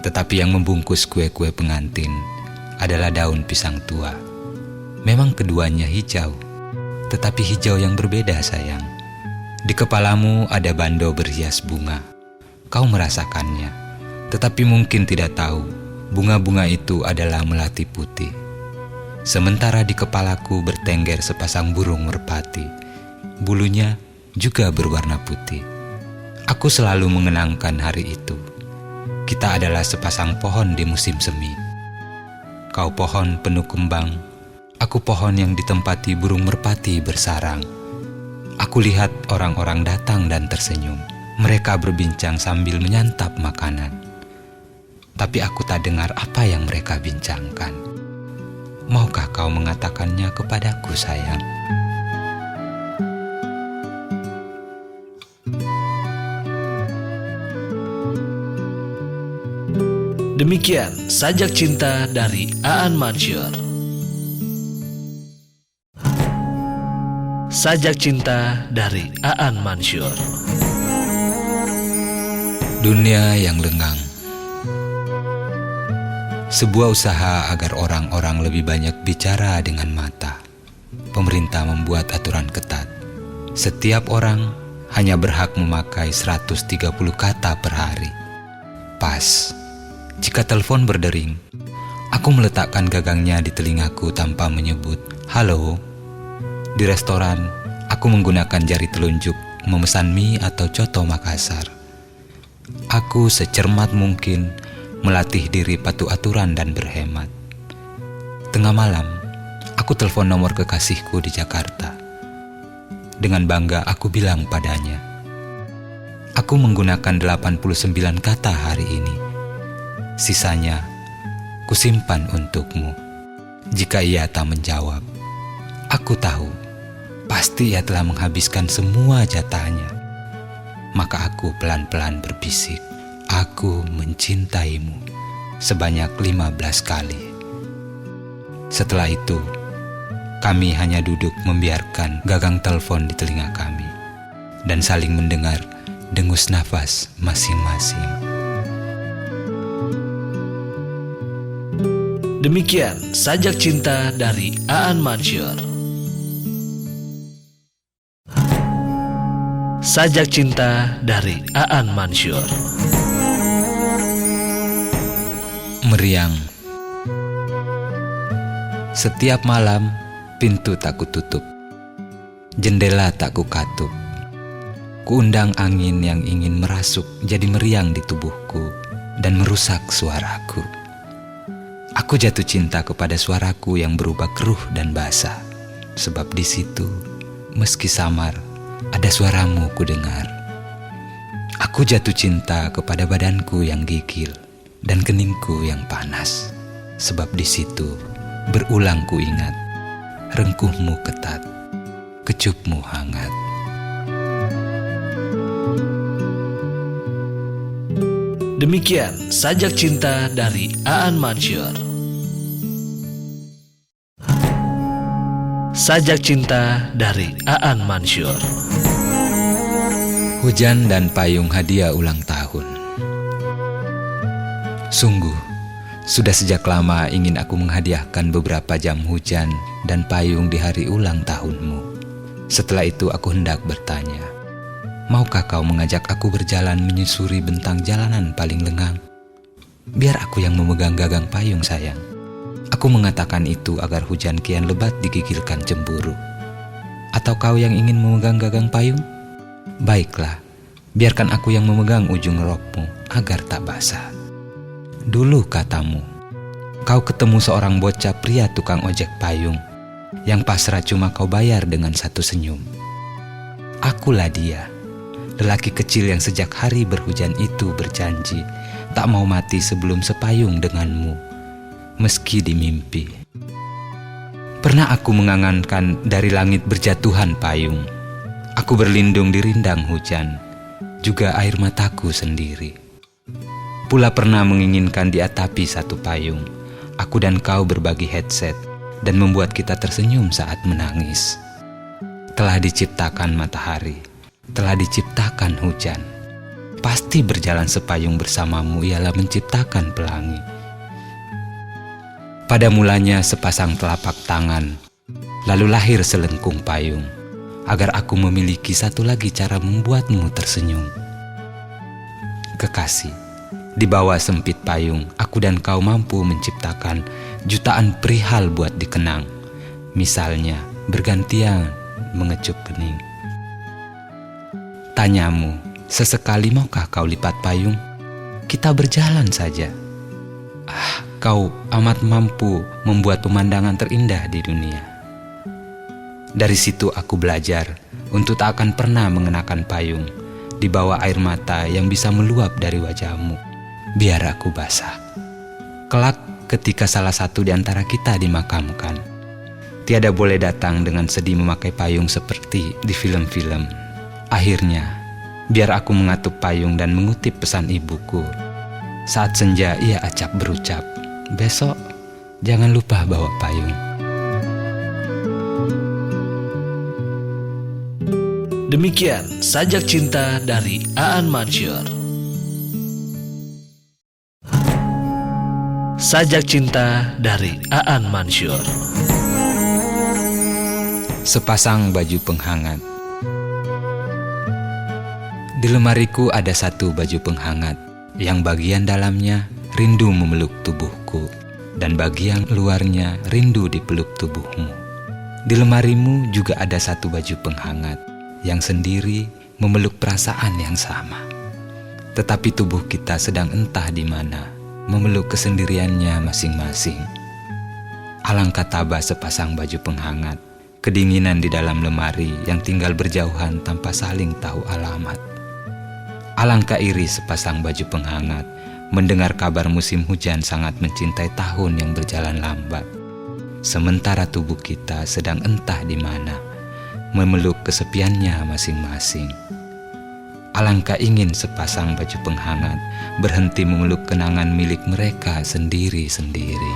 Tetapi yang membungkus kue-kue pengantin adalah daun pisang tua. Memang keduanya hijau, tetapi hijau yang berbeda, sayang. Di kepalamu ada bando berhias bunga. Kau merasakannya, tetapi mungkin tidak tahu bunga-bunga itu adalah melati putih. Sementara di kepalaku bertengger sepasang burung merpati. Bulunya juga berwarna putih. Aku selalu mengenangkan hari itu. Kita adalah sepasang pohon di musim semi. Kau pohon penuh kembang, aku pohon yang ditempati burung merpati bersarang. Aku lihat orang-orang datang dan tersenyum. Mereka berbincang sambil menyantap makanan. Tapi aku tak dengar apa yang mereka bincangkan. Maukah kau mengatakannya kepadaku, sayang? Demikian sajak cinta dari Aan Mansyur. Sajak Cinta dari Aan Mansyur. Dunia yang lengang. Sebuah usaha agar orang-orang lebih banyak bicara dengan mata. Pemerintah membuat aturan ketat. Setiap orang hanya berhak memakai 130 kata per hari. Pas, jika telepon berdering, aku meletakkan gagangnya di telingaku tanpa menyebut halo. Di restoran, aku menggunakan jari telunjuk memesan mie atau coto Makassar. Aku secermat mungkin melatih diri patuh aturan dan berhemat. Tengah malam, aku telepon nomor kekasihku di Jakarta. Dengan bangga aku bilang padanya, aku menggunakan 89 kata hari ini. Sisanya, kusimpan untukmu. Jika ia tak menjawab, aku tahu, pasti ia telah menghabiskan semua jatahnya. Maka aku pelan-pelan berbisik, aku mencintaimu sebanyak 15 kali. Setelah itu, kami hanya duduk membiarkan gagang telepon di telinga kami dan saling mendengar dengus nafas masing-masing. Demikian Sajak Cinta dari Aan Mansyur. Sajak Cinta dari Aan Mansyur. Meriang. Setiap malam pintu tak kututup, jendela tak kukatup. Kuundang angin yang ingin merasuk jadi meriang di tubuhku dan merusak suaraku. Aku jatuh cinta kepada suaraku yang berubah keruh dan basah, sebab di situ, meski samar, ada suaramu ku dengar. Aku jatuh cinta kepada badanku yang gigil dan keningku yang panas, sebab di situ berulang ku ingat rengkuhmu ketat, kecupmu hangat. Demikian Sajak Cinta dari Aan Mansyur. Sajak Cinta dari Aan Mansyur. Hujan dan payung hadiah ulang tahun. Sungguh, sudah sejak lama ingin aku menghadiahkan beberapa jam hujan dan payung di hari ulang tahunmu. Setelah itu aku hendak bertanya, maukah kau mengajak aku berjalan menyusuri bentang jalanan paling lengang? Biar aku yang memegang gagang payung sayang. Aku mengatakan itu agar hujan kian lebat digigilkan cemburu. Atau kau yang ingin memegang gagang payung? Baiklah, biarkan aku yang memegang ujung rokmu agar tak basah. Dulu katamu, kau ketemu seorang bocah pria tukang ojek payung yang pasrah cuma kau bayar dengan satu senyum. Akulah dia, lelaki kecil yang sejak hari berhujan itu berjanji tak mau mati sebelum sepayung denganmu, meski di mimpi. Pernah aku mengangankan dari langit berjatuhan payung. Aku berlindung di rindang hujan, juga air mataku sendiri. Pula pernah menginginkan diatapi satu payung, aku dan kau berbagi headset dan membuat kita tersenyum saat menangis. Telah diciptakan matahari, telah diciptakan hujan. Pasti berjalan sepayung bersamamu ialah menciptakan pelangi. Pada mulanya sepasang telapak tangan, lalu lahir selengkung payung, agar aku memiliki satu lagi cara membuatmu tersenyum. Kekasih, di bawah sempit payung, aku dan kau mampu menciptakan jutaan perihal buat dikenang. Misalnya, bergantian mengecup kening. Tanyamu, sesekali maukah kau lipat payung? Kita berjalan saja. Kau amat mampu membuat pemandangan terindah di dunia. Dari situ aku belajar untuk tak akan pernah mengenakan payung di bawah air mata yang bisa meluap dari wajahmu. Biar aku basah. Kelak ketika salah satu di antara kita dimakamkan, tiada boleh datang dengan sedih memakai payung seperti di film-film. Akhirnya, biar aku mengatup payung dan mengutip pesan ibuku. Saat senja ia acap berucap, besok jangan lupa bawa payung. Demikian sajak cinta dari Aan Mansyur. Sajak cinta dari Aan Mansyur. Sepasang baju penghangat. Di lemariku ada satu baju penghangat, yang bagian dalamnya rindu memeluk tubuhku, dan bagian luarnya rindu dipeluk tubuhmu. Di lemarimu juga ada satu baju penghangat, yang sendiri memeluk perasaan yang sama. Tetapi tubuh kita sedang entah di mana, memeluk kesendiriannya masing-masing. Alangkah tabah sepasang baju penghangat, kedinginan di dalam lemari yang tinggal berjauhan tanpa saling tahu alamat. Alangkah iri sepasang baju penghangat, mendengar kabar musim hujan sangat mencintai tahun yang berjalan lambat. Sementara tubuh kita sedang entah di mana, memeluk kesepiannya masing-masing. Alangkah ingin sepasang baju penghangat berhenti memeluk kenangan milik mereka sendiri-sendiri.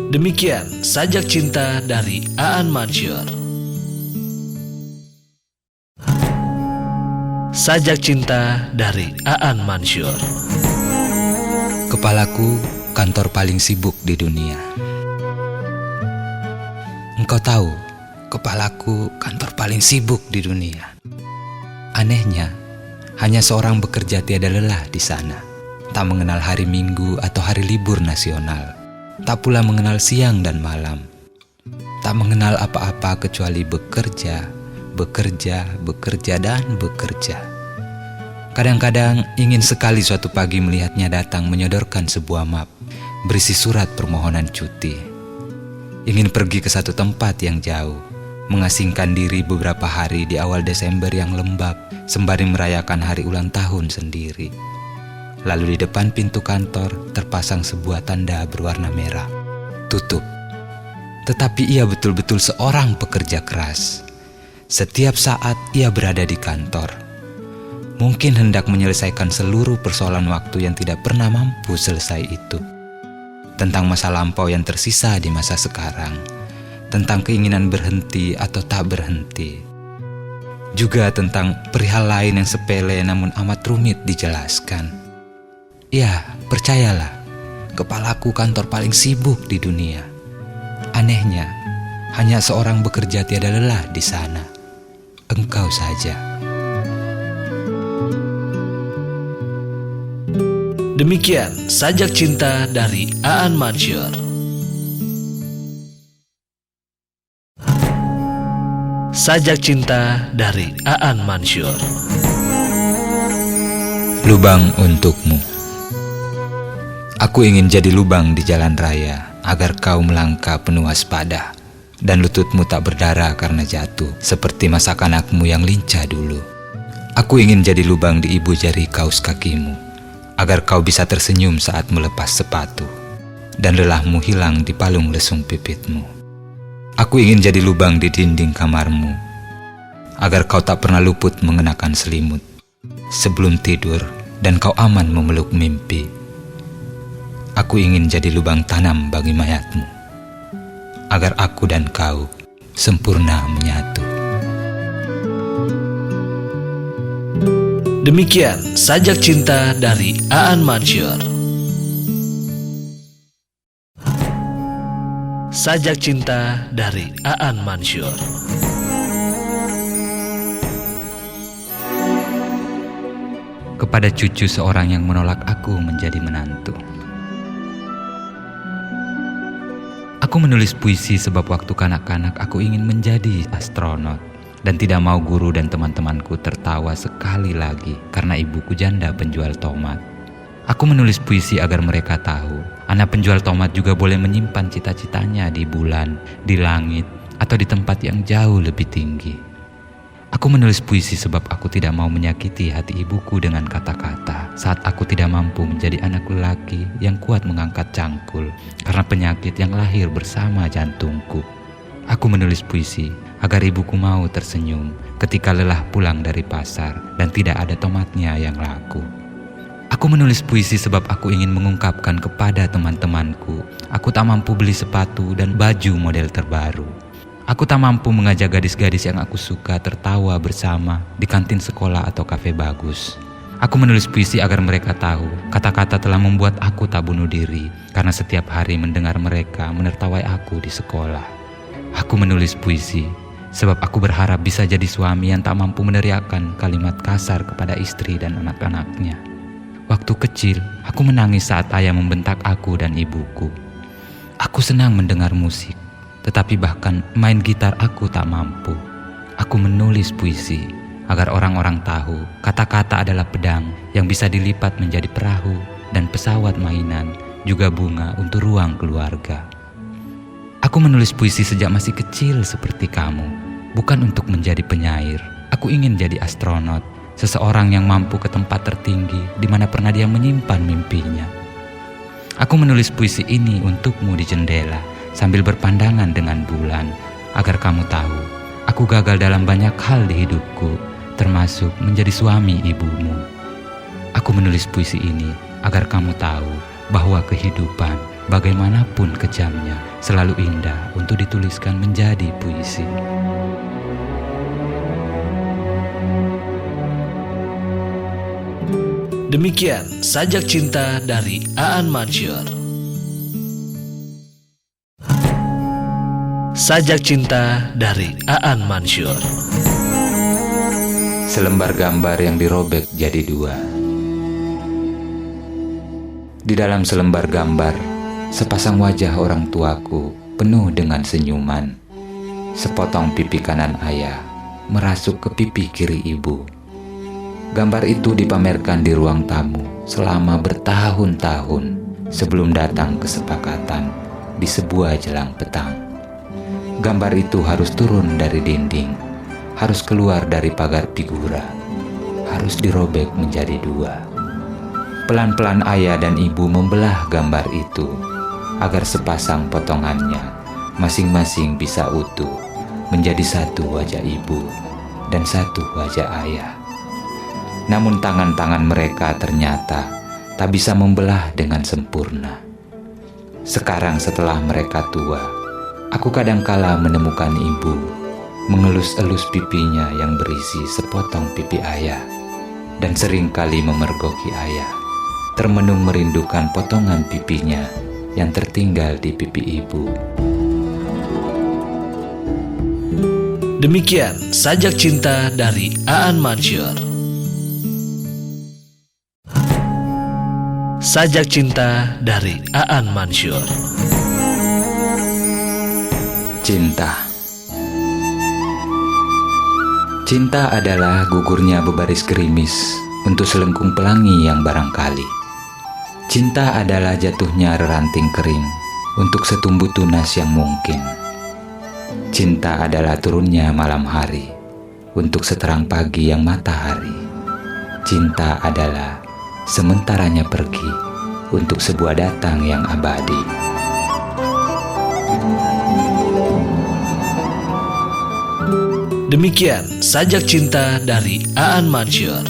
Demikian sajak cinta dari Aan Mansyur. Sajak cinta dari Aan Mansyur. Kepalaku kantor paling sibuk di dunia. Engkau tahu, kepalaku kantor paling sibuk di dunia. Anehnya, hanya seorang bekerja tiada lelah di sana. Tak mengenal hari Minggu atau hari libur nasional. Tak pula mengenal siang dan malam. Tak mengenal apa-apa kecuali bekerja, bekerja, bekerja, dan bekerja. Kadang-kadang ingin sekali suatu pagi melihatnya datang menyodorkan sebuah map berisi surat permohonan cuti. Ingin pergi ke satu tempat yang jauh, mengasingkan diri beberapa hari di awal Desember yang lembab, sembari merayakan hari ulang tahun sendiri. Lalu di depan pintu kantor terpasang sebuah tanda berwarna merah, tutup. Tetapi ia betul-betul seorang pekerja keras. Setiap saat ia berada di kantor. Mungkin hendak menyelesaikan seluruh persoalan waktu yang tidak pernah mampu selesai itu. Tentang masa lampau yang tersisa di masa sekarang, tentang keinginan berhenti atau tak berhenti, juga tentang perihal lain yang sepele namun amat rumit dijelaskan. Ya, percayalah, kepalaku kantor paling sibuk di dunia. Anehnya, hanya seorang bekerja tiada lelah di sana. Engkau saja. Demikian sajak cinta dari Aan Mansyur. Sajak cinta dari Aan Mansyur. Lubang untukmu. Aku ingin jadi lubang di jalan raya, agar kau melangkah penuh waspada, dan lututmu tak berdarah karena jatuh, seperti masa kanakmu yang lincah dulu. Aku ingin jadi lubang di ibu jari kaus kakimu, agar kau bisa tersenyum saat melepas sepatu, dan lelahmu hilang di palung lesung pipitmu. Aku ingin jadi lubang di dinding kamarmu, agar kau tak pernah luput mengenakan selimut sebelum tidur, dan kau aman memeluk mimpi. Aku ingin jadi lubang tanam bagi mayatmu, agar aku dan kau sempurna menyatu. Demikian sajak cinta dari Aan Mansyur. Sajak cinta dari Aan Mansyur. Kepada cucu seorang yang menolak aku menjadi menantu. Aku menulis puisi sebab waktu kanak-kanak aku ingin menjadi astronot. Dan tidak mau guru dan teman-temanku tertawa sekali lagi karena ibuku janda penjual tomat. Aku menulis puisi agar mereka tahu, anak penjual tomat juga boleh menyimpan cita-citanya di bulan, di langit, atau di tempat yang jauh lebih tinggi. Aku menulis puisi sebab aku tidak mau menyakiti hati ibuku dengan kata-kata saat aku tidak mampu menjadi anak lelaki yang kuat mengangkat cangkul karena penyakit yang lahir bersama jantungku. Aku menulis puisi agar ibuku mau tersenyum ketika lelah pulang dari pasar dan tidak ada tomatnya yang laku. Aku menulis puisi sebab aku ingin mengungkapkan kepada teman-temanku, aku tak mampu beli sepatu dan baju model terbaru. Aku tak mampu mengajak gadis-gadis yang aku suka tertawa bersama di kantin sekolah atau kafe bagus. Aku menulis puisi agar mereka tahu kata-kata telah membuat aku tak bunuh diri karena setiap hari mendengar mereka menertawai aku di sekolah. Aku menulis puisi sebab aku berharap bisa jadi suami yang tak mampu meneriakkan kalimat kasar kepada istri dan anak-anaknya. Waktu kecil, aku menangis saat ayah membentak aku dan ibuku. Aku senang mendengar musik, tetapi bahkan main gitar aku tak mampu. Aku menulis puisi agar orang-orang tahu kata-kata adalah pedang yang bisa dilipat menjadi perahu dan pesawat mainan, juga bunga untuk ruang keluarga. Aku menulis puisi sejak masih kecil seperti kamu, bukan untuk menjadi penyair. Aku ingin jadi astronot, seseorang yang mampu ke tempat tertinggi di mana pernah dia menyimpan mimpinya. Aku menulis puisi ini untukmu di jendela sambil berpandangan dengan bulan, agar kamu tahu aku gagal dalam banyak hal di hidupku, termasuk menjadi suami ibumu. Aku menulis puisi ini agar kamu tahu bahwa kehidupan, bagaimanapun kejamnya, selalu indah untuk dituliskan menjadi puisi. Demikian sajak cinta dari Aan Mansyur. Sajak cinta dari Aan Mansyur. Selembar gambar yang dirobek jadi dua. Di dalam selembar gambar, sepasang wajah orang tuaku penuh dengan senyuman. Sepotong pipi kanan ayah merasuk ke pipi kiri ibu. Gambar itu dipamerkan di ruang tamu selama bertahun-tahun sebelum datang kesepakatan di sebuah jelang petang. Gambar itu harus turun dari dinding, harus keluar dari pagar figura, harus dirobek menjadi dua. Pelan-pelan ayah dan ibu membelah gambar itu agar sepasang potongannya masing-masing bisa utuh menjadi satu wajah ibu dan satu wajah ayah. Namun tangan-tangan mereka ternyata tak bisa membelah dengan sempurna. Sekarang setelah mereka tua, aku kadangkala menemukan ibu mengelus-elus pipinya yang berisi sepotong pipi ayah, dan seringkali memergoki ayah, termenung merindukan potongan pipinya yang tertinggal di pipi ibu. Demikian sajak cinta dari Aan Mansyur. Sajak cinta dari Aan Mansyur. Cinta. Cinta adalah gugurnya bebaris gerimis untuk selengkung pelangi yang barangkali. Cinta adalah jatuhnya reranting kering untuk setumbuh tunas yang mungkin. Cinta adalah turunnya malam hari untuk seterang pagi yang matahari. Cinta adalah sementaranya pergi untuk sebuah datang yang abadi. Demikian sajak cinta dari Aan Mansyur.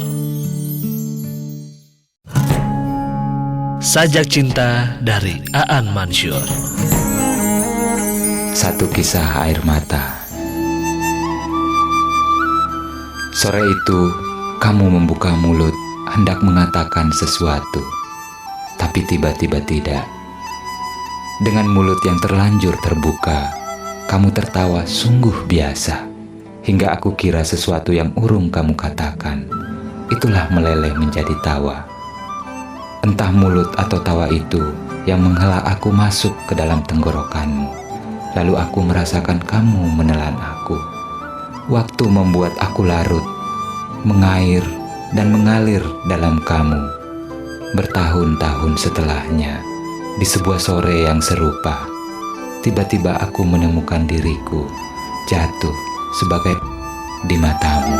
Sajak cinta dari Aan Mansyur. Satu kisah air mata. Sore itu, kamu membuka mulut hendak mengatakan sesuatu, tapi tiba-tiba tidak. Dengan mulut yang terlanjur terbuka, kamu tertawa sungguh biasa, hingga aku kira sesuatu yang urung kamu katakan, itulah meleleh menjadi tawa. Entah mulut atau tawa itu yang menghela aku masuk ke dalam tenggorokanmu, lalu aku merasakan kamu menelan aku. Waktu membuat aku larut, mengair, dan mengalir dalam kamu. Bertahun-tahun setelahnya, di sebuah sore yang serupa, tiba-tiba aku menemukan diriku jatuh sebagai di matamu.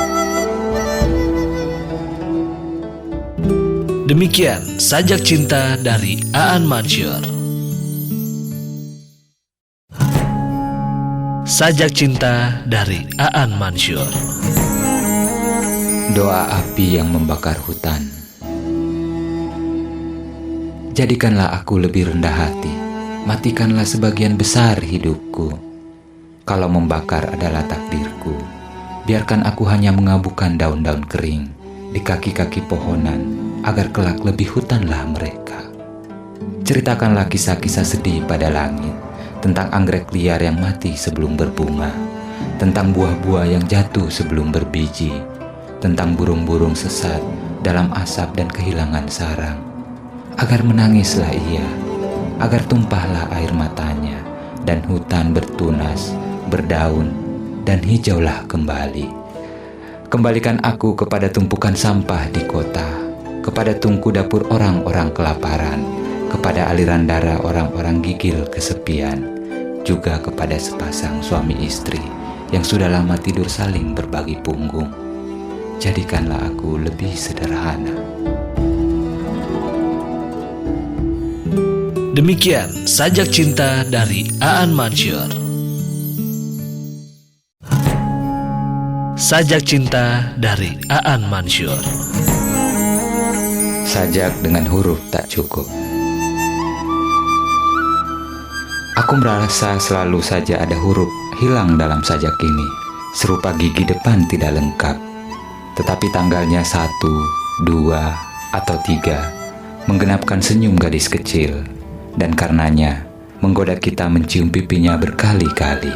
Demikian sajak cinta dari Aan Mansyur. Sajak cinta dari Aan Mansyur. Doa api yang membakar hutan. Jadikanlah aku lebih rendah hati, matikanlah sebagian besar hidupku. Kalau membakar adalah takdirku, biarkan aku hanya mengabukan daun-daun kering di kaki-kaki pohonan, agar kelak lebih hutanlah mereka. Ceritakanlah kisah-kisah sedih pada langit, tentang anggrek liar yang mati sebelum berbunga, tentang buah-buah yang jatuh sebelum berbiji, tentang burung-burung sesat dalam asap dan kehilangan sarang. Agar menangislah ia, agar tumpahlah air matanya, dan hutan bertunas, berdaun, dan hijaulah kembali. Kembalikan aku kepada tumpukan sampah di kota, kepada tungku dapur orang-orang kelaparan, kepada aliran darah orang-orang gigil kesepian, juga kepada sepasang suami istri yang sudah lama tidur saling berbagi punggung. Jadikanlah aku lebih sederhana. Demikian sajak cinta dari Aan Mansyur. Sajak cinta dari Aan Mansyur. Sajak dengan huruf tak cukup. Aku merasa selalu saja ada huruf hilang dalam sajak ini, serupa gigi depan tidak lengkap. Tetapi tanggalnya 1, 2, atau 3 menggenapkan senyum gadis kecil, dan karenanya menggoda kita mencium pipinya berkali-kali.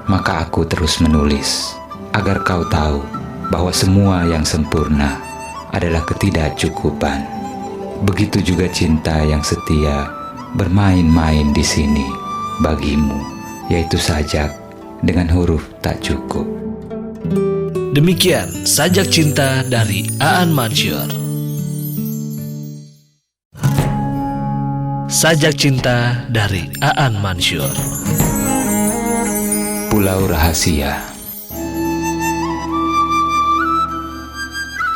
Maka aku terus menulis, agar kau tahu bahwa semua yang sempurna adalah ketidakcukupan. Begitu juga cinta yang setia bermain-main di sini bagimu, yaitu sajak dengan huruf tak cukup. Demikian sajak cinta dari Aan Mansyur. Sajak cinta dari Aan Mansyur. Pulau Rahasia.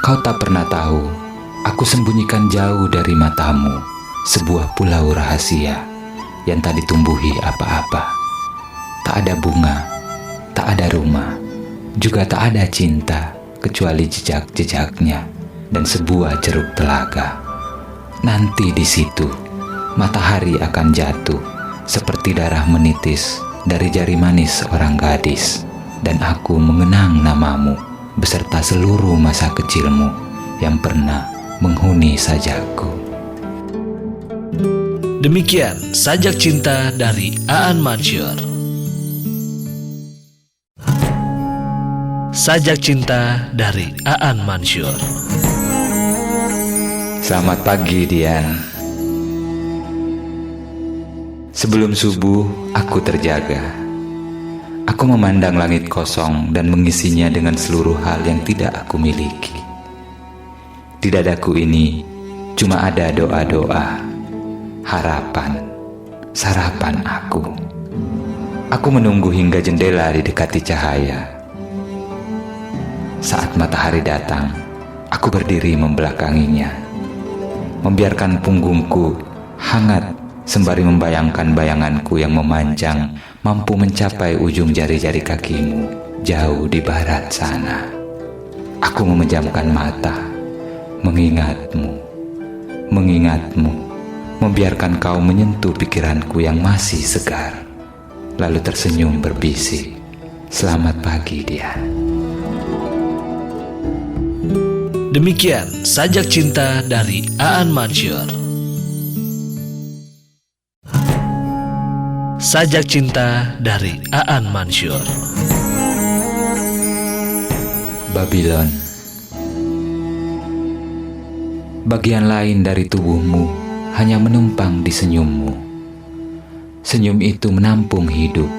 Kau tak pernah tahu, aku sembunyikan jauh dari matamu sebuah pulau rahasia yang tak ditumbuhi apa-apa. Tak ada bunga, tak ada rumah, juga tak ada cinta kecuali jejak-jejaknya dan sebuah ceruk telaga. Nanti di situ matahari akan jatuh seperti darah menitis dari jari manis seorang gadis, dan aku mengenang namamu beserta seluruh masa kecilmu yang pernah menghuni sajakku. Demikian sajak cinta dari Aan Mansyur. Sajak cinta dari Aan Mansyur. Selamat pagi, Dian. Sebelum subuh, aku terjaga. Aku memandang langit kosong dan mengisinya dengan seluruh hal yang tidak aku miliki. Di dadaku ini cuma ada doa-doa, harapan, sarapan aku. Aku menunggu hingga jendela didekati cahaya. Saat matahari datang, aku berdiri membelakanginya, membiarkan punggungku hangat sembari membayangkan bayanganku yang memanjang mampu mencapai ujung jari-jari kakimu jauh di barat sana. Aku memejamkan mata, mengingatmu, membiarkan kau menyentuh pikiranku yang masih segar, lalu tersenyum berbisik, "Selamat pagi, dia." Demikian sajak cinta dari Aan Mansyur. Sajak cinta dari Aan Mansyur. Babylon. Bagian lain dari tubuhmu hanya menumpang di senyummu. Senyum itu menampung hidup.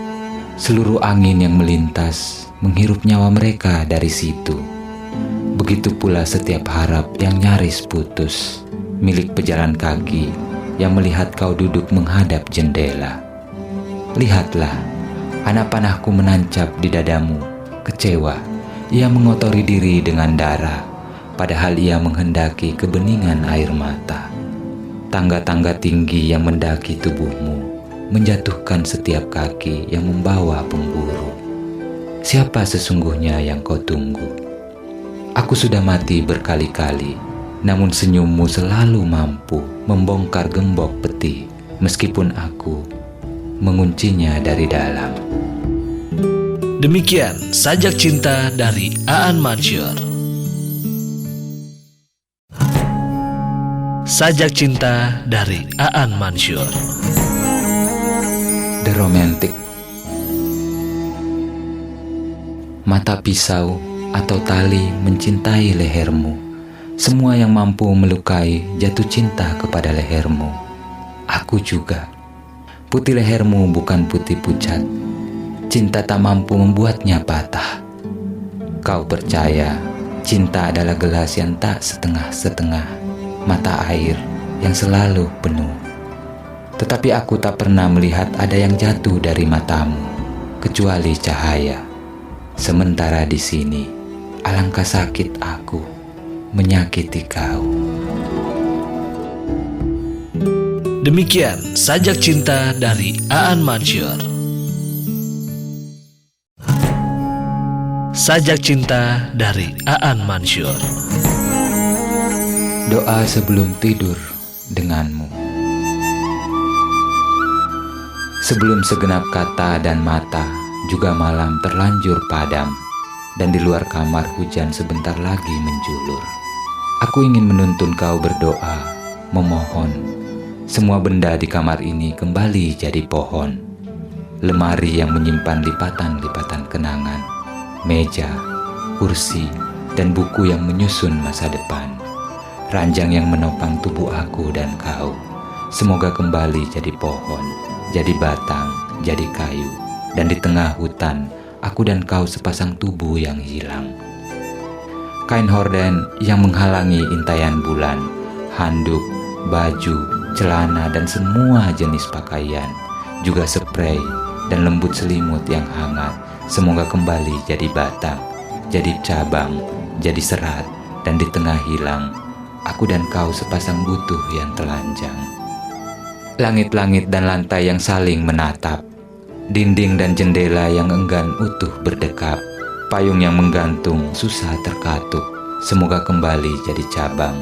Seluruh angin yang melintas menghirup nyawa mereka dari situ. Begitu pula setiap harap yang nyaris putus, milik pejalan kaki yang melihat kau duduk menghadap jendela. Lihatlah, anak panahku menancap di dadamu. Kecewa, ia mengotori diri dengan darah, padahal ia menghendaki kebeningan air mata. Tangga-tangga tinggi yang mendaki tubuhmu menjatuhkan setiap kaki yang membawa pemburu. Siapa sesungguhnya yang kau tunggu? Aku sudah mati berkali-kali, namun senyummu selalu mampu membongkar gembok peti, meskipun aku menguncinya dari dalam. Demikian sajak cinta dari Aan Mansyur. Sajak cinta dari Aan Mansyur. The Romantic. Mata pisau atau tali mencintai lehermu. Semua yang mampu melukai jatuh cinta kepada lehermu. Aku juga. Putih lehermu bukan putih pucat. Cinta tak mampu membuatnya patah. Kau percaya cinta adalah gelas yang tak setengah-setengah, mata air yang selalu penuh. Tetapi aku tak pernah melihat ada yang jatuh dari matamu, kecuali cahaya. Sementara di sini, alangkah sakit aku menyakiti kau. Demikian sajak cinta dari Aan Mansyur. Sajak cinta dari Aan Mansyur. Doa sebelum tidur denganmu. Sebelum segenap kata dan mata, juga malam terlanjur padam, dan di luar kamar hujan sebentar lagi menjulur. Aku ingin menuntun kau berdoa, memohon. Semua benda di kamar ini kembali jadi pohon. Lemari yang menyimpan lipatan-lipatan kenangan, meja, kursi, dan buku yang menyusun masa depan. Ranjang yang menopang tubuh aku dan kau, semoga kembali jadi pohon, jadi batang, jadi kayu. Dan di tengah hutan, aku dan kau sepasang tubuh yang hilang. Kain horden yang menghalangi intaian bulan, handuk, baju, celana, dan semua jenis pakaian, juga spray dan lembut selimut yang hangat, semoga kembali jadi batang, jadi cabang, jadi serat, dan di tengah hilang, aku dan kau sepasang butuh yang telanjang. Langit-langit dan lantai yang saling menatap, dinding dan jendela yang enggan utuh berdekap, payung yang menggantung susah terkatup, semoga kembali jadi cabang,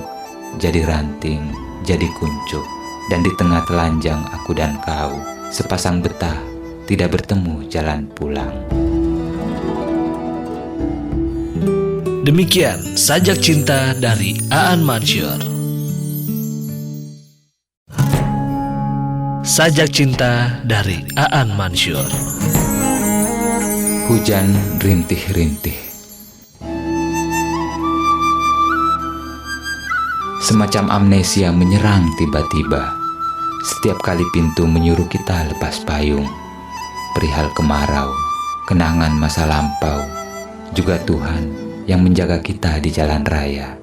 jadi ranting, jadi kuncup, dan di tengah telanjang aku dan kau, sepasang betah, tidak bertemu jalan pulang. Demikian sajak cinta dari Aan Mansyur. Sajak cinta dari Aan Mansyur. Hujan rintih-rintih. Semacam amnesia menyerang tiba-tiba. Setiap kali pintu menyuruh kita lepas payung. Perihal kemarau, kenangan masa lampau, juga Tuhan yang menjaga kita di jalan raya.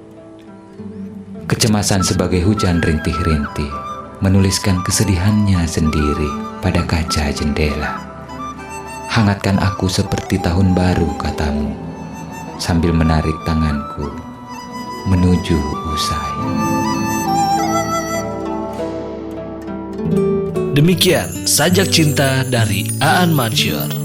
Kecemasan sebagai hujan rintih-rintih menuliskan kesedihannya sendiri pada kaca jendela. Hangatkan aku seperti tahun baru, katamu, sambil menarik tanganku menuju usai. Demikian sajak cinta dari Aan Mansyur.